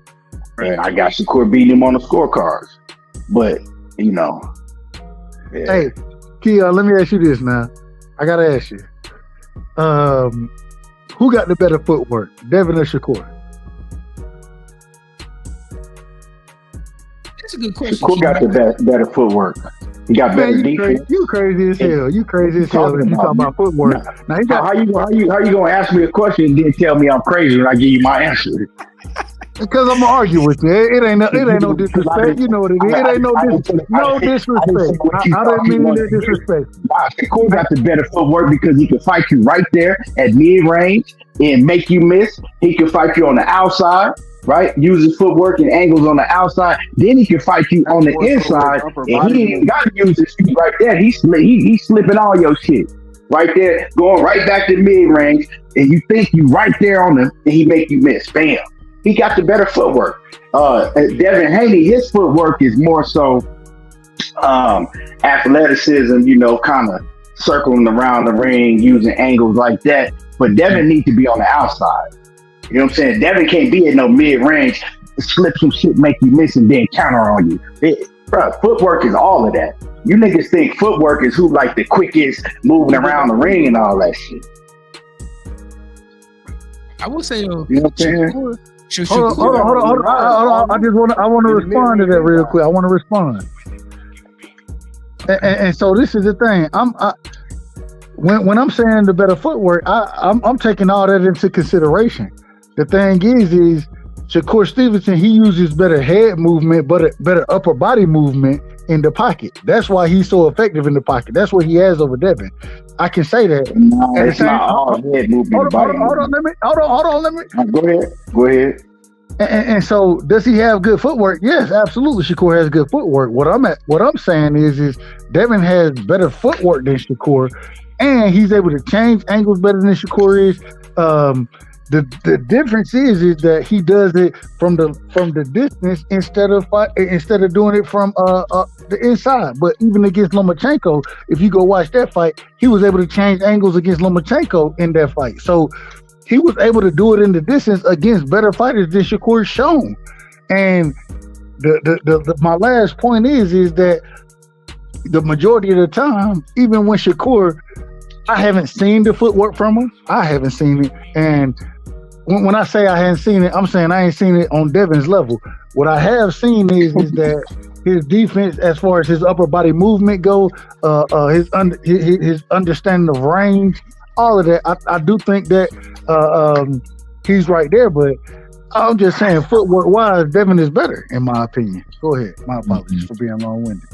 Right? I got Shakur beating him on the scorecards. But, you know. Yeah. Hey, Kia, let me ask you this now. I got to ask you. Who got the better footwork, Devin or Shakur? That's a good question. Shakur got the better footwork. He got better defense. You crazy as hell. You talking about footwork. Now how you gonna ask me a question and then tell me I'm crazy when I give you my answer? Because I'm gonna argue with you. It ain't no disrespect. You know what it is. It ain't no disrespect. I don't mean that disrespect. Shakur got the better footwork because he can fight you right there at mid range and make you miss. He can fight you on the outside. Right, use his footwork and angles on the outside. Then he can fight you on the inside, and he ain't got to use his feet right there. He's slipping all your shit. right there, going right back to mid range, and you think you right there on him, and he make you miss. Bam. He got the better footwork. Devin Haney, his footwork is more so athleticism, kind of circling around the ring, using angles like that. But Devin needs to be on the outside. You know what I'm saying? Devin can't be at no mid range, slip some shit, make you miss, and then counter on you. Bro, footwork is all of that. You niggas think footwork is who like the quickest moving around the ring and all that shit. I will say, you know what I'm saying? Hold on. I want to respond to that real quick. I want to respond. And so this is the thing. When I'm saying the better footwork, I'm taking all that into consideration. The thing is Shakur Stevenson, he uses better head movement, but better upper body movement in the pocket. That's why he's so effective in the pocket. That's what he has over Devin. I can say that. No, it's not all head movement. Hold on. Let me. Go ahead. And so, does he have good footwork? Yes, absolutely. Shakur has good footwork. What I'm saying is Devin has better footwork than Shakur, and he's able to change angles better than Shakur is. The difference is that he does it from the distance instead of doing it from the inside. But even against Lomachenko, if you go watch that fight, he was able to change angles against Lomachenko in that fight. So he was able to do it in the distance against better fighters than Shakur's shown. And my last point is that the majority of the time, even when Shakur, I haven't seen the footwork from him. I haven't seen it. And when I say I haven't seen it, I'm saying I ain't seen it on Devin's level. What I have seen is that his defense, as far as his upper body movement go, his understanding of range, all of that, I do think that he's right there. But I'm just saying, footwork wise, Devin is better in my opinion. Go ahead. My apologies for being long winded.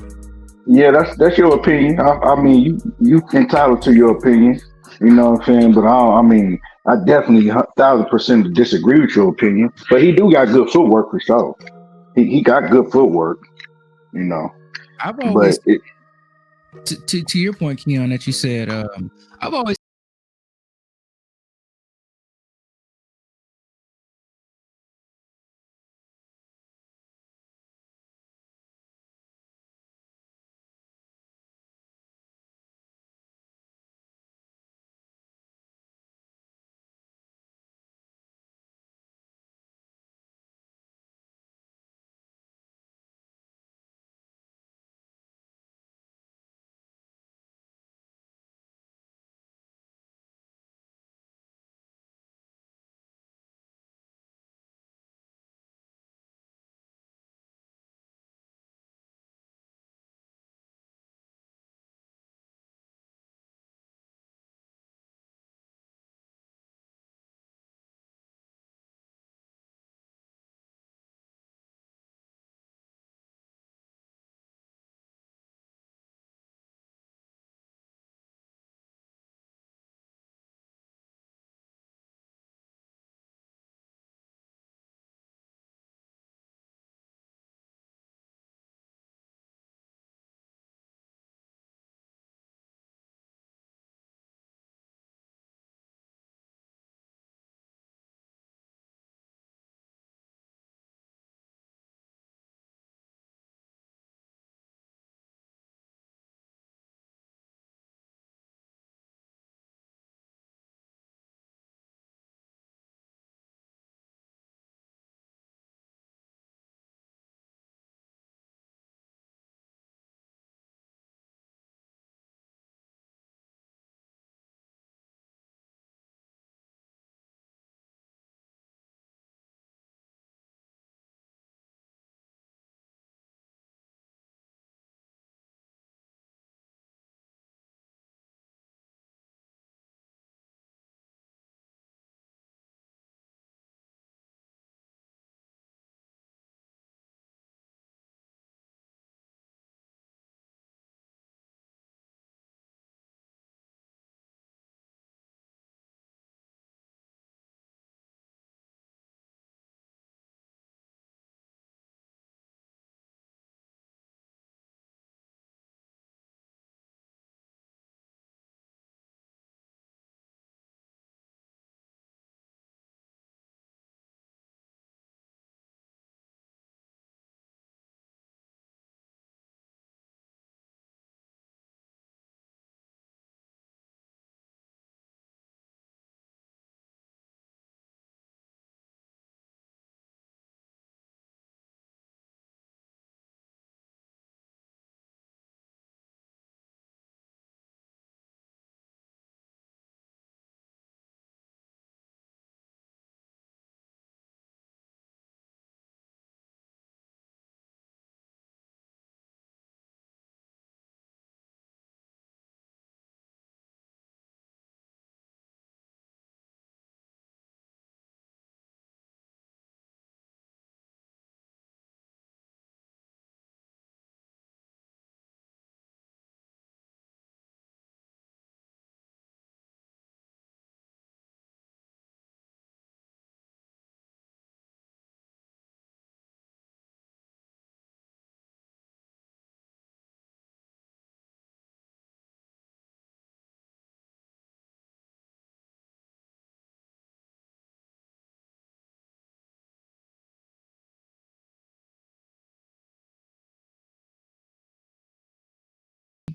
Yeah, that's your opinion. I mean, you entitled to your opinion. You know what I'm saying? But I definitely 1,000% disagree with your opinion. But he do got good footwork for sure. He got good footwork. I've always, to your point, Keon, that you said, I've always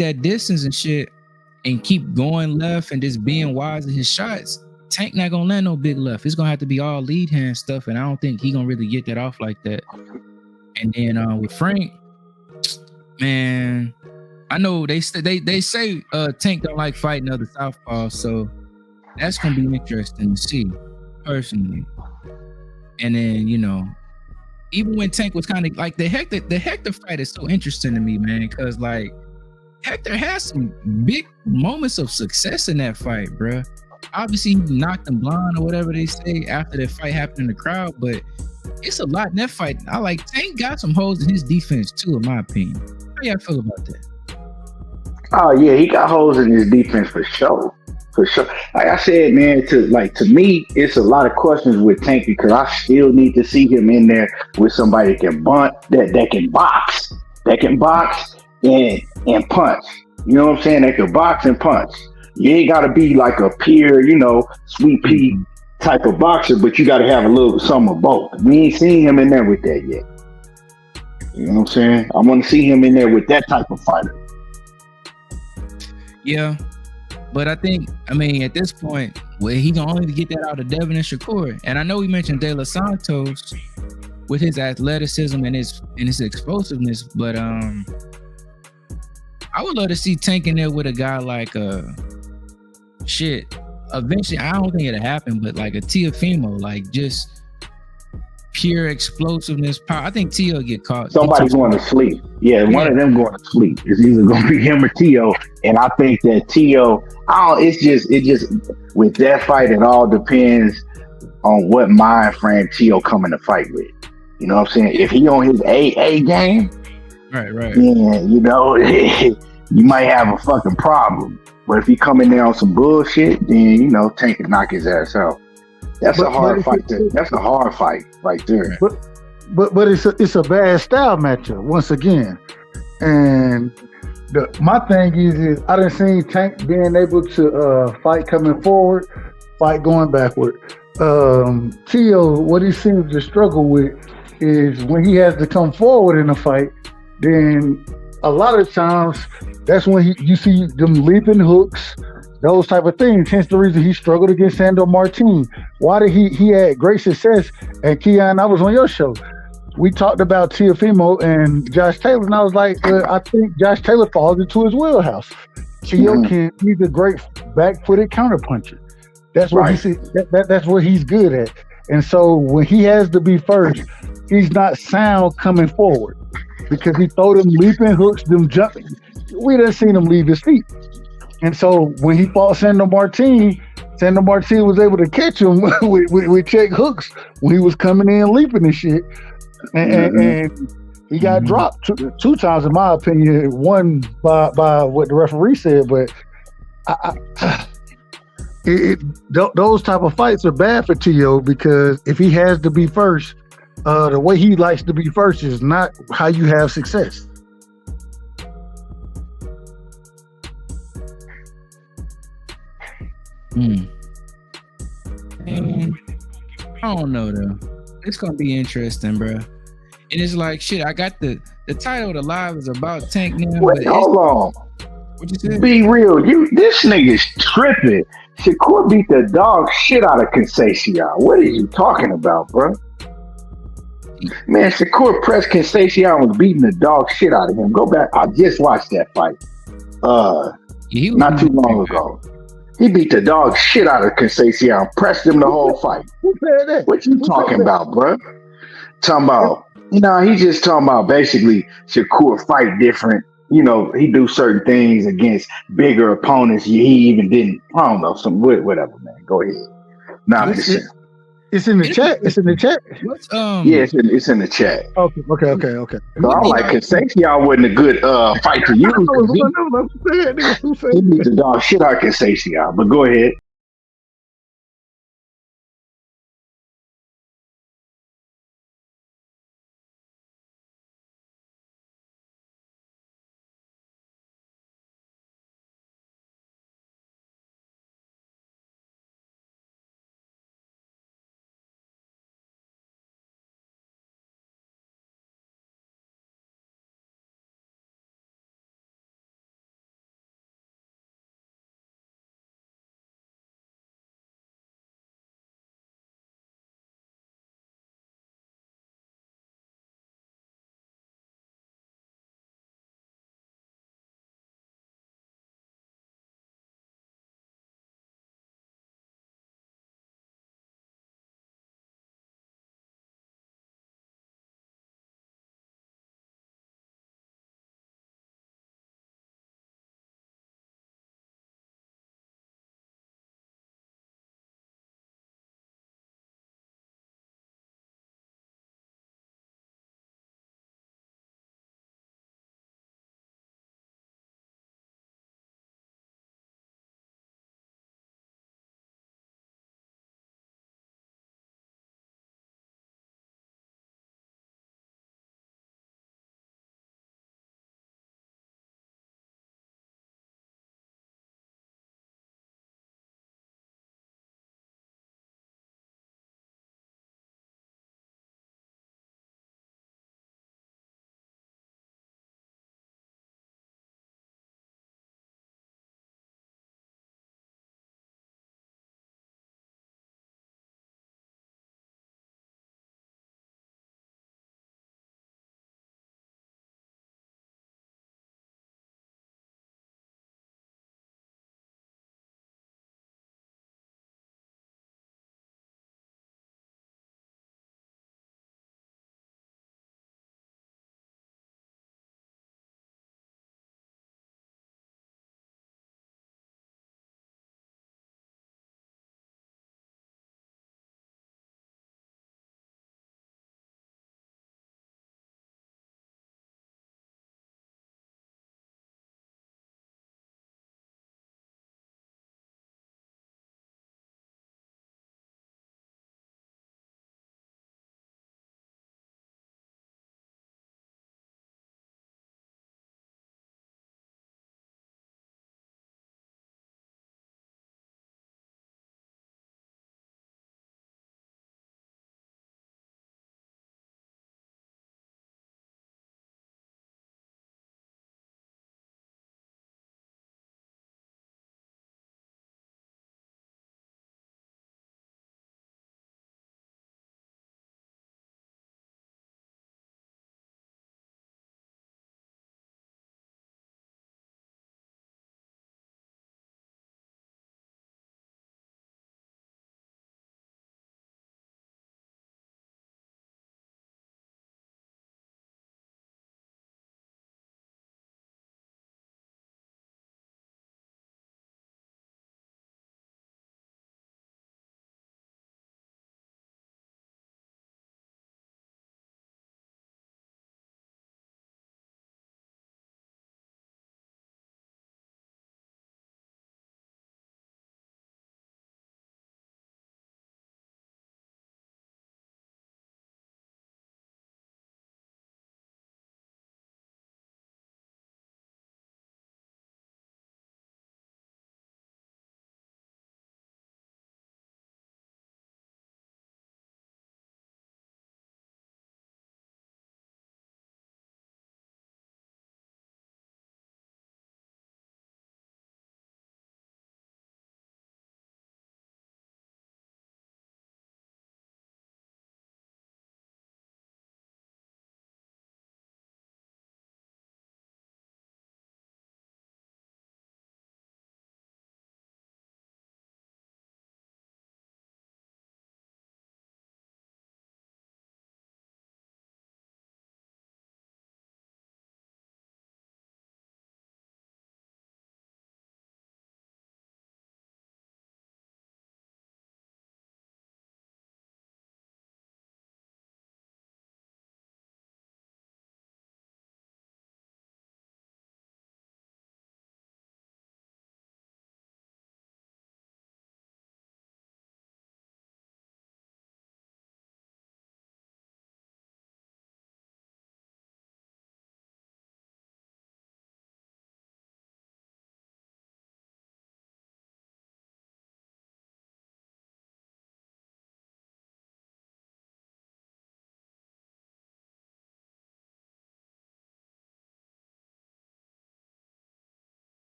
that distance and shit and keep going left and just being wise in his shots, Tank not gonna land no big left. It's gonna have to be all lead hand stuff, and I don't think he gonna really get that off like that. And then with Frank, man, I know they say Tank don't like fighting other southpaws, so that's gonna be interesting to see personally. And then even when Tank was kind of like the Hector fight is so interesting to me, man, because like Hector has some big moments of success in that fight, bruh. Obviously, he knocked him blind or whatever they say after that fight happened in the crowd, but it's a lot in that fight. I like Tank got some holes in his defense too, in my opinion. How y'all feel about that? Oh yeah, he got holes in his defense for sure. For sure. Like I said, man, to me, it's a lot of questions with Tank because I still need to see him in there with somebody that can bunt, that can box and punch. You know what I'm saying? That can box and punch. You ain't gotta be like a pure, sweet pea type of boxer, but you gotta have a little some of both. We ain't seen him in there with that yet. You know what I'm saying? I want to see him in there with that type of fighter. Yeah. But I mean, at this point, he can only get that out of Devin and Shakur. And I know we mentioned De Los Santos with his athleticism and his explosiveness, but I would love to see Tank in there with a guy like eventually, I don't think it'll happen, but like a Teofimo, like just pure explosiveness, power. I think Teo get caught. Somebody's going to sleep. Yeah, one of them going to sleep. It's either going to be him or Teo. And I think that Teo, it just with that fight, it all depends on what mind frame Teo coming to fight with. You know what I'm saying? If he on his A game, right, then you might have a fucking problem. But if he come in there on some bullshit, then Tank can knock his ass out. That's a hard fight. That's a hard fight right there. But it's a bad style matchup once again. And my thing is I done seen Tank being able to fight coming forward, fight going backward. Teo, what he seems to struggle with is when he has to come forward in a fight, then a lot of times that's when you see them leaping hooks, those type of things. Hence the reason he struggled against Sandor Martin. Why did he had great success? And Keon, I was on your show. We talked about Teofimo and Josh Taylor, and I was like, I think Josh Taylor falls into his wheelhouse. Teo he's a great back-footed counterpuncher. That's what that's what he's good at. And so when he has to be first, he's not sound coming forward because he throw them leaping hooks, them jumping. We done seen him leave his feet. And so when he fought Sandor Martin was able to catch him with check hooks when he was coming in leaping and shit. And he got dropped two times, in my opinion. One by what the referee said, but those type of fights are bad for Teo because if he has to be first, the way he likes to be first is not how you have success. I don't know though. It's gonna be interesting, bro. And it's like shit. I got the title of the live is about Tank now. Wait, hold on. What you say? Be real. This nigga's tripping. Shakur beat the dog shit out of Conceição. What are you talking about, bro? Man, Shakur pressed Conceição and was beating the dog shit out of him. Go back. I just watched that fight. Not too long ago. He beat the dog shit out of Conceição, pressed him the whole fight. What you talking about, bro? Talking about, he's just talking about basically Shakur fight different. He do certain things against bigger opponents. He even didn't, I don't know, whatever, man. Go ahead. It's in the chat. It's in the chat. Yeah, it's in the chat. Okay. So I'm like, Conceição wasn't a good fight to use. He beat the dog shit out of Conceição, but go ahead.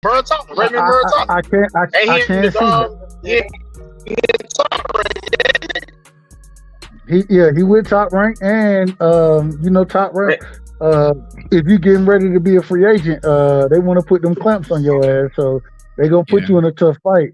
Bird talk, Raymond Bird talk. I can't see that. He with Top Rank, and Top Rank. If you getting ready to be a free agent, they want to put them clamps on your ass, so they gonna put you in a tough fight.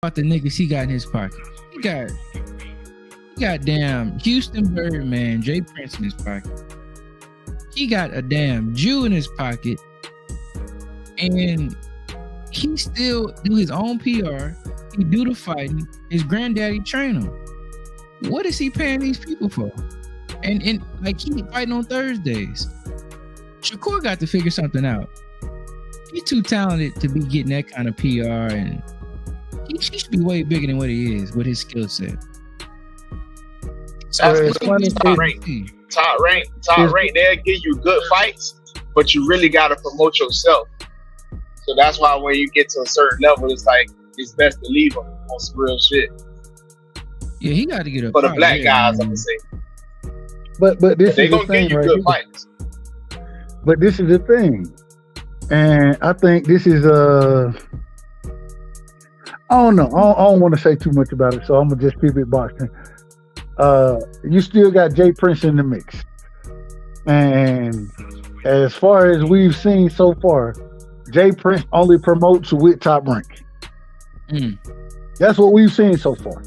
About the niggas he got in his pocket. He got damn Houston Birdman, Jay Prince in his pocket. He got a damn Jew in his pocket, and he still do his own PR. He do the fighting. His granddaddy train him. What is he paying these people for? And like he fighting on Thursdays. Shakur got to figure something out. He's too talented to be getting that kind of PR, and he should be way bigger than what he is with his skill set. That's top rank. Top rank. They'll give you good fights, but you really gotta promote yourself. So that's why when you get to a certain level, it's like it's best to leave them on some real shit. Yeah, he got to get up for the black guys. I'm gonna say. But this they is gonna the thing, give you right? good fights. But this is the thing, and I think this is I don't know. I don't want to say too much about it, so I'm gonna just keep it boxing. You still got Jay Prince in the mix, and as far as we've seen so far, Jay Prince only promotes with Top Rank. That's what we've seen so far.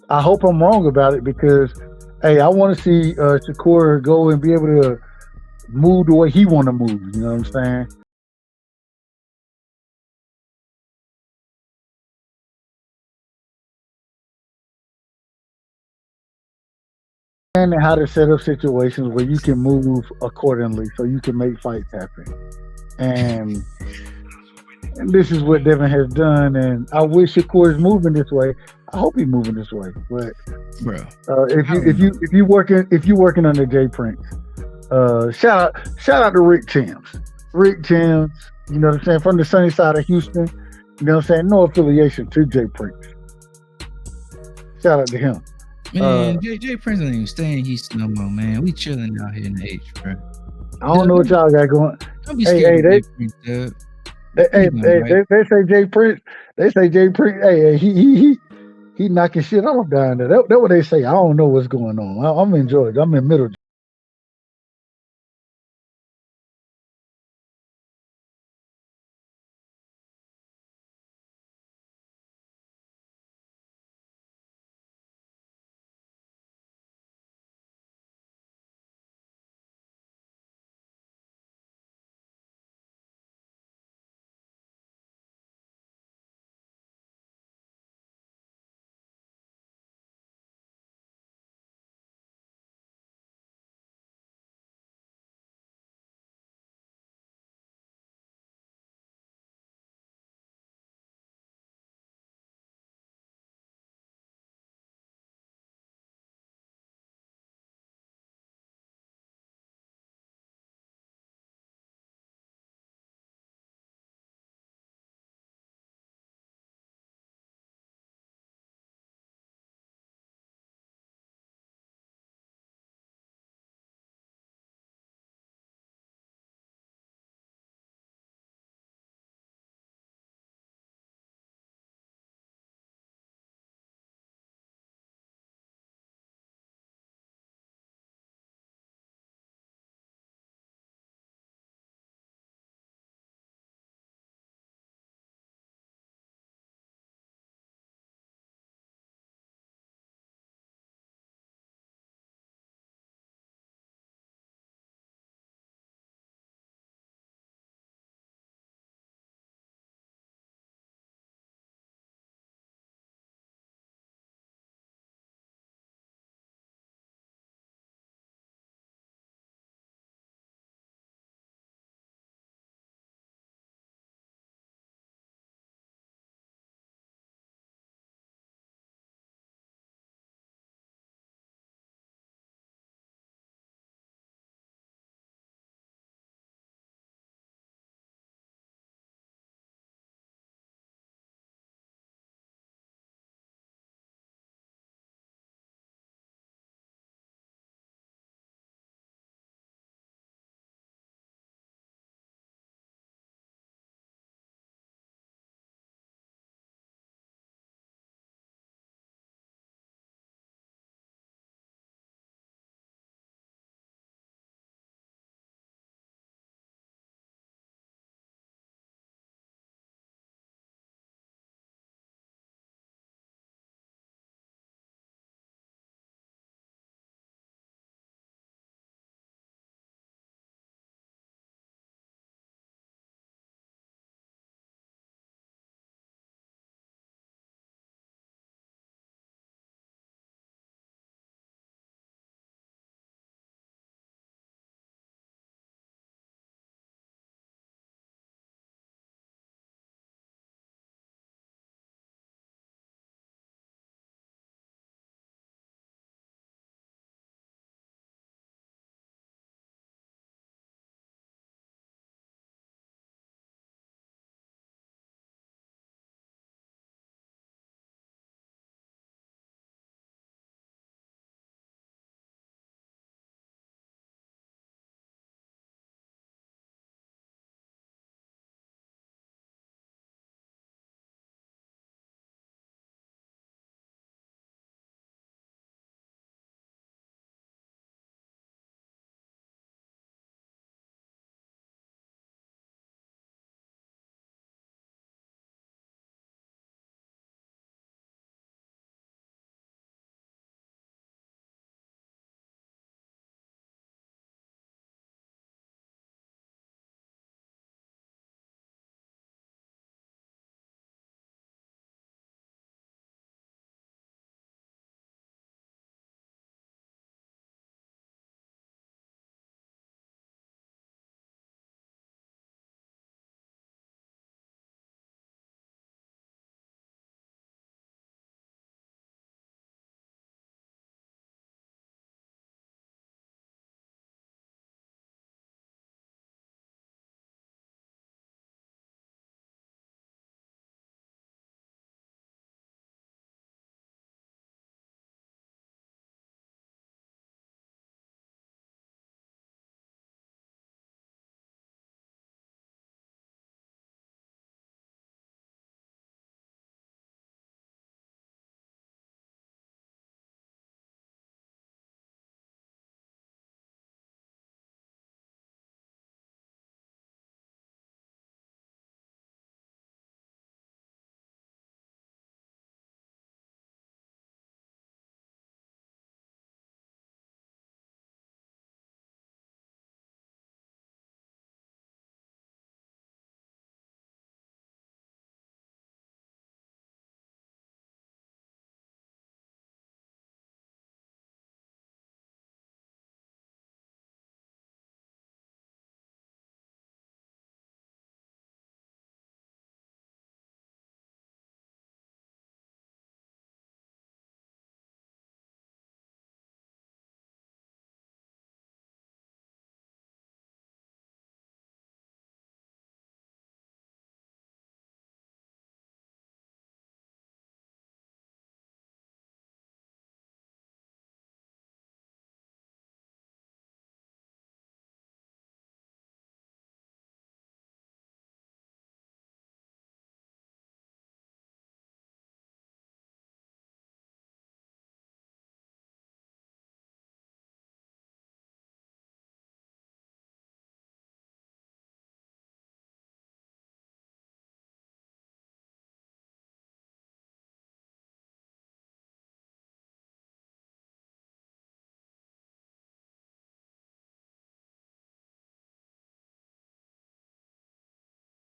I hope I'm wrong about it because, hey, I want to see Shakur go and be able to move the way he want to move. You know what I'm saying? And how to set up situations where you can move accordingly so you can make fights happen. And this is what Devin has done, and I wish Shakur is moving this way. I hope he's moving this way. But bro, if you working under Jay Prince, shout out to Rick Timms. Rick Timms, you know what I'm saying, from the sunny side of Houston. You know what I'm saying? No affiliation to Jay Prince. Shout out to him. Man, Jay Prince don't even stay in Houston no more, man. We chilling out here in the H, bro. I don't know what y'all got going. Don't be scared of Jay Prince, dude. They say Jay Prince. They say Jay Prince. Hey, he knocking shit off down there. That's what they say. I don't know what's going on. I'm in Georgia. I'm in Middle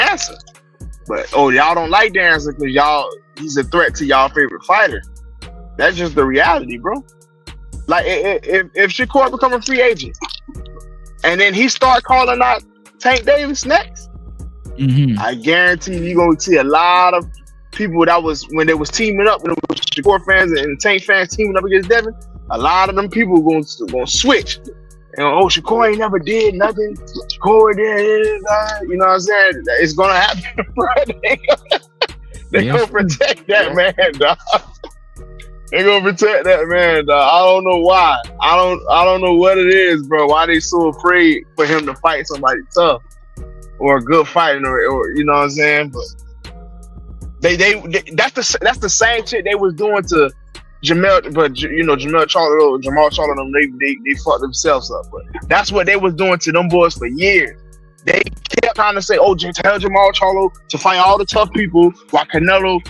answer. But y'all don't like the answer because he's a threat to y'all favorite fighter. That's just the reality, bro. Like if Shakur become a free agent and then he start calling out Tank Davis next, I guarantee you gonna see a lot of people that was when they was teaming up, when it was Shakur fans and Tank fans teaming up against Devin. A lot of them people gonna switch. And Shakur ain't never did nothing. Shakur did, you know what I'm saying? It's gonna happen, bro. They gonna protect that man, dog. They gonna protect that man, dog. I don't know why. I don't know what it is, bro. Why they so afraid for him to fight somebody tough or a good fighter, or you know what I'm saying? But that's the same shit they was doing to Jamal, but you know Jamal Charlo, they fucked themselves up. But that's what they was doing to them boys for years. They kept trying to say, tell Jamal Charlo to fight all the tough people, while Canelo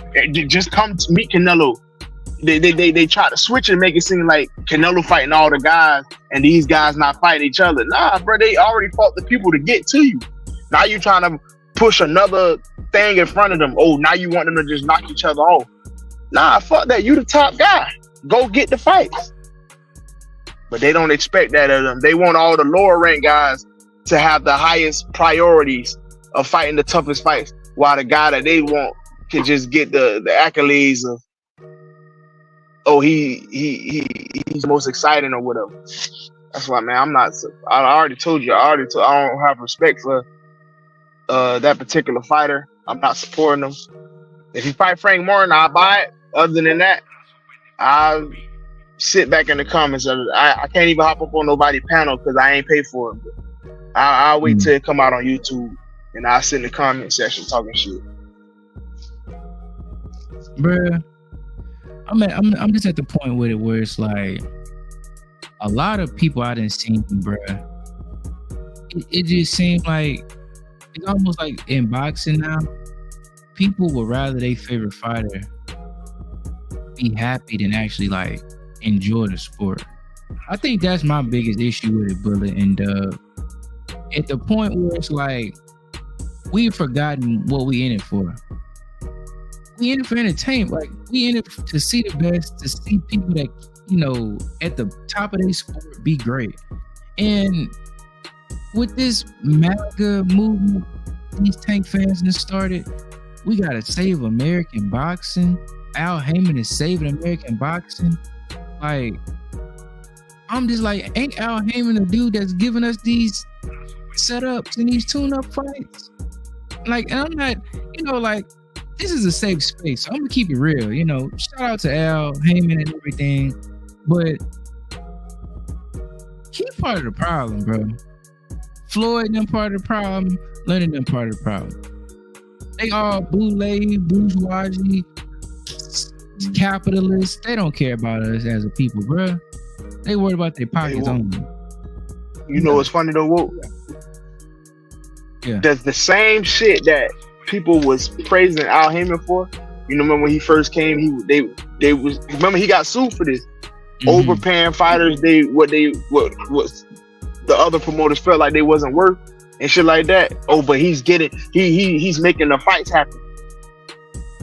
just come to meet Canelo. They try to switch it and make it seem like Canelo fighting all the guys and these guys not fighting each other. Nah, bro, they already fought the people to get to you. Now you trying to push another thing in front of them. Now you want them to just knock each other off. Nah, fuck that. You the top guy. Go get the fights. But they don't expect that of them. They want all the lower rank guys to have the highest priorities of fighting the toughest fights, while the guy that they want can just get the accolades of, he's most exciting or whatever. That's why, man, I already told you, I don't have respect for that particular fighter. I'm not supporting him. If he fight Frank Martin, I'll buy it. Other than that, I'll sit back in the comments. I can't even hop up on nobody's panel because I ain't paid for it. I'll wait till it come out on YouTube and I'll sit in the comment section talking shit. Bruh, I'm just at the point with it where it's like a lot of people I didn't see, bruh. It just seems like it's almost like in boxing now, people would rather their favorite fighter be happy than actually like enjoy the sport. I think that's my biggest issue with it, Bullet and Dub. At the point where it's like we've forgotten what we in it for. We in it for entertainment. Like we in it to see the best, to see people that, you know, at the top of their sport be great. And with this MAGA movement these Tank fans that started, we gotta save American boxing. Al Heyman is saving American boxing. Like, I'm just like, ain't Al Heyman the dude that's giving us these setups and these tune-up fights? Like, and I'm not, you know, like, this is a safe space, so I'm gonna keep it real, you know. Shout out to Al Heyman and everything, but he part of the problem, bro. Floyd them part of the problem, Leonard them part of the problem. They all bourgeoisie, capitalists. They don't care about us as a people, bro. They worried about their pockets only. You know what's funny though, Woke? Yeah. That's the same shit that people was praising Al Heyman for. You know, remember when he first came, remember he got sued for this. Overpaying fighters, what the other promoters felt like they wasn't worth and shit like that. But he's he's making the fights happen.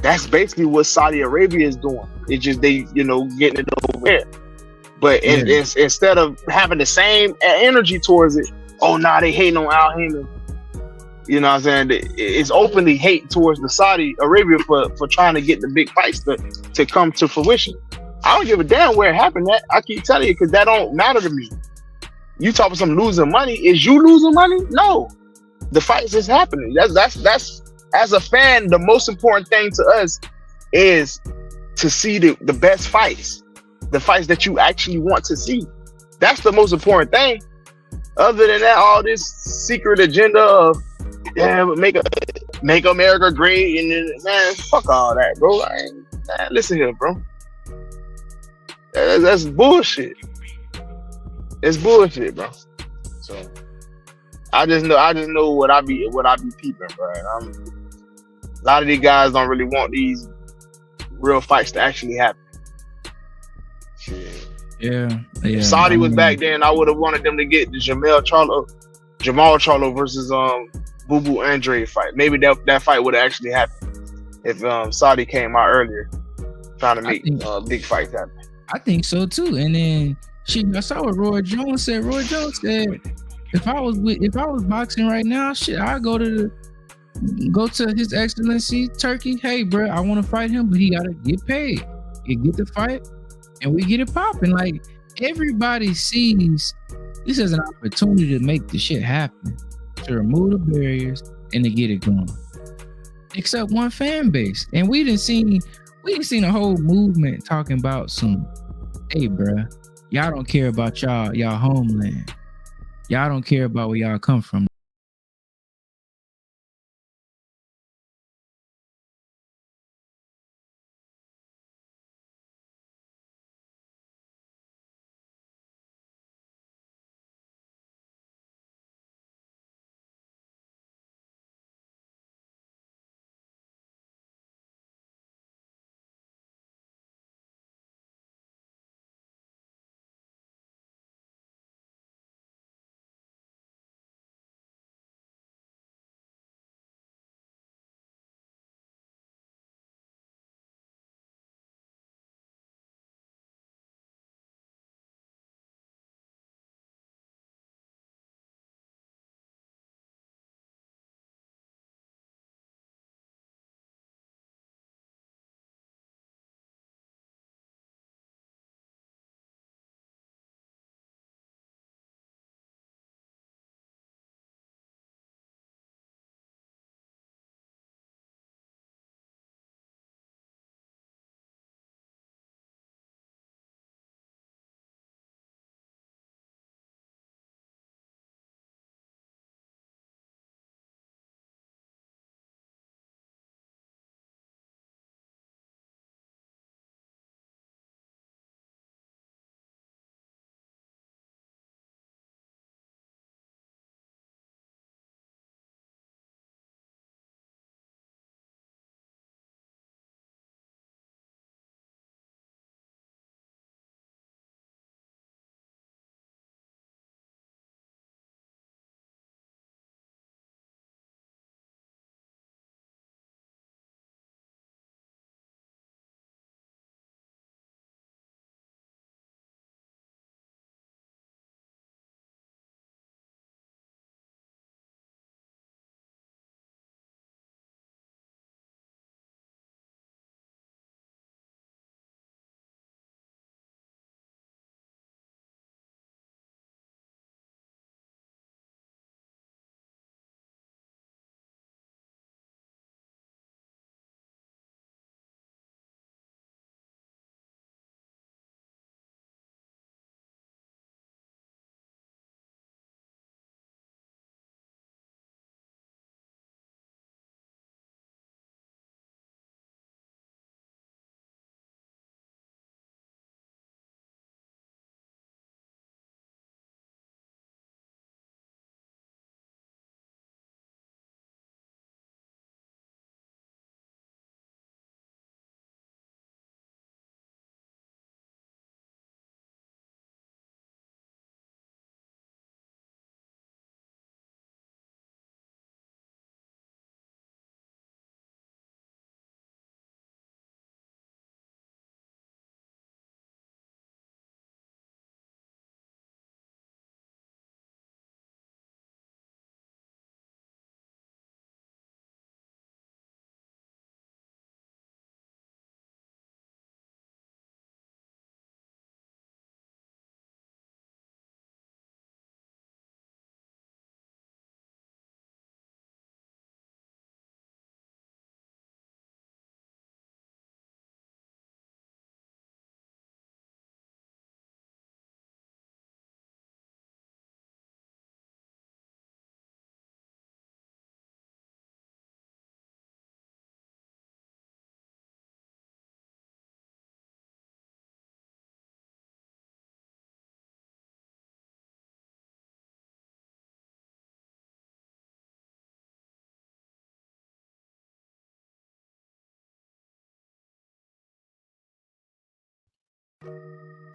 That's basically what Saudi Arabia is doing. It's just they, you know, getting it over there. But instead of having the same energy towards it, they hating on Al Heyman. You know what I'm saying? It's openly hate towards the Saudi Arabia for trying to get the big fights to come to fruition. I don't give a damn where it happened at. I keep telling you, because that don't matter to me. You talking about some losing money? Is you losing money? No. The fights is happening. That's as a fan, the most important thing to us is to see the best fights. The fights that you actually want to see. That's the most important thing. Other than that, all this secret agenda of make America great, and then, man, fuck all that, bro. Listen here, bro. That's bullshit. It's bullshit, bro. So I just know what I be peeping, bro. A lot of these guys don't really want these real fights to actually happen. Shit. Yeah. If Saudi was back then, I would have wanted them to get the Jamal Charlo versus Boo Boo Andre fight. Maybe that fight would have actually happened if Saudi came out earlier, trying to make big fights happen. I think so too. And then I saw what Roy Jones said. Roy Jones said, if I was boxing right now, I'd go to His Excellency Turkey. Hey, bro, I want to fight him, but he gotta get paid. You get the fight, and we get it popping. Like, everybody sees this as an opportunity to make the shit happen, to remove the barriers and to get it going. Except one fan base, and we didn't seen a whole movement talking about some. Hey, bro, y'all don't care about y'all homeland. Y'all don't care about where y'all come from.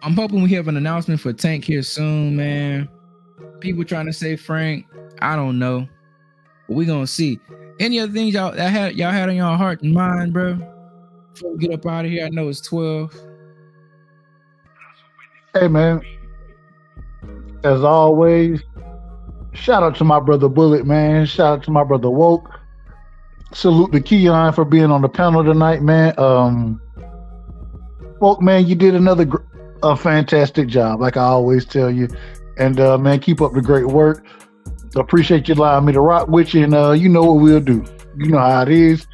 I'm hoping we have an announcement for Tank here soon, man. People trying to say Frank. I don't know. But we gonna see. Any other things y'all had on your heart and mind, bro? Before we get up out of here, I know it's 12. Hey, man. As always, shout out to my brother Bullet, man. Shout out to my brother Woke. Salute to Keon for being on the panel tonight, man. Woke, man, you did a fantastic job, like I always tell you. And, man, keep up the great work. Appreciate you allowing me to rock with you, and you know what we'll do. You know how it is.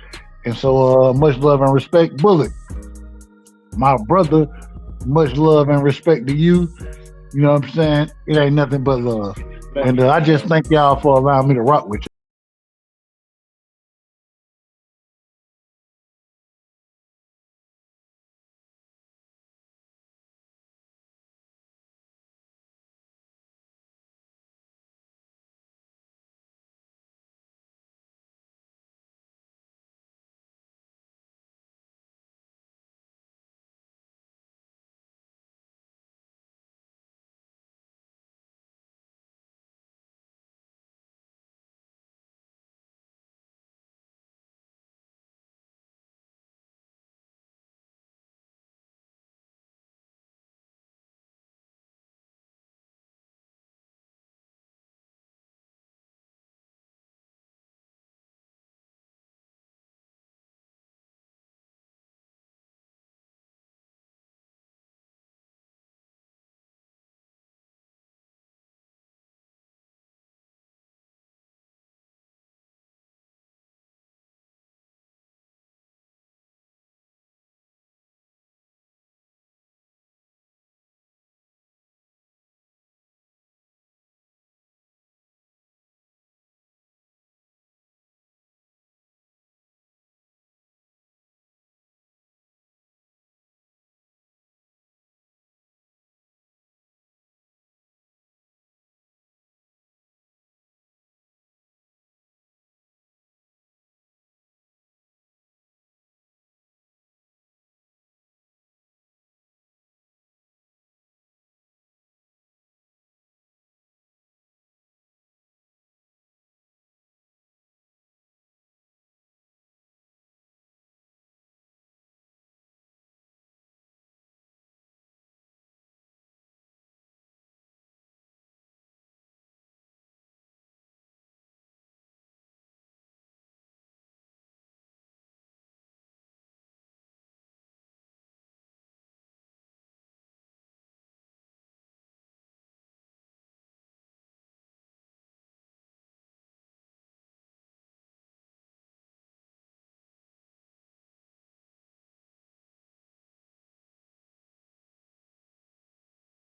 And so much love and respect. Bullet, my brother, much love and respect to you. You know what I'm saying? It ain't nothing but love. And I just thank y'all for allowing me to rock with y'all.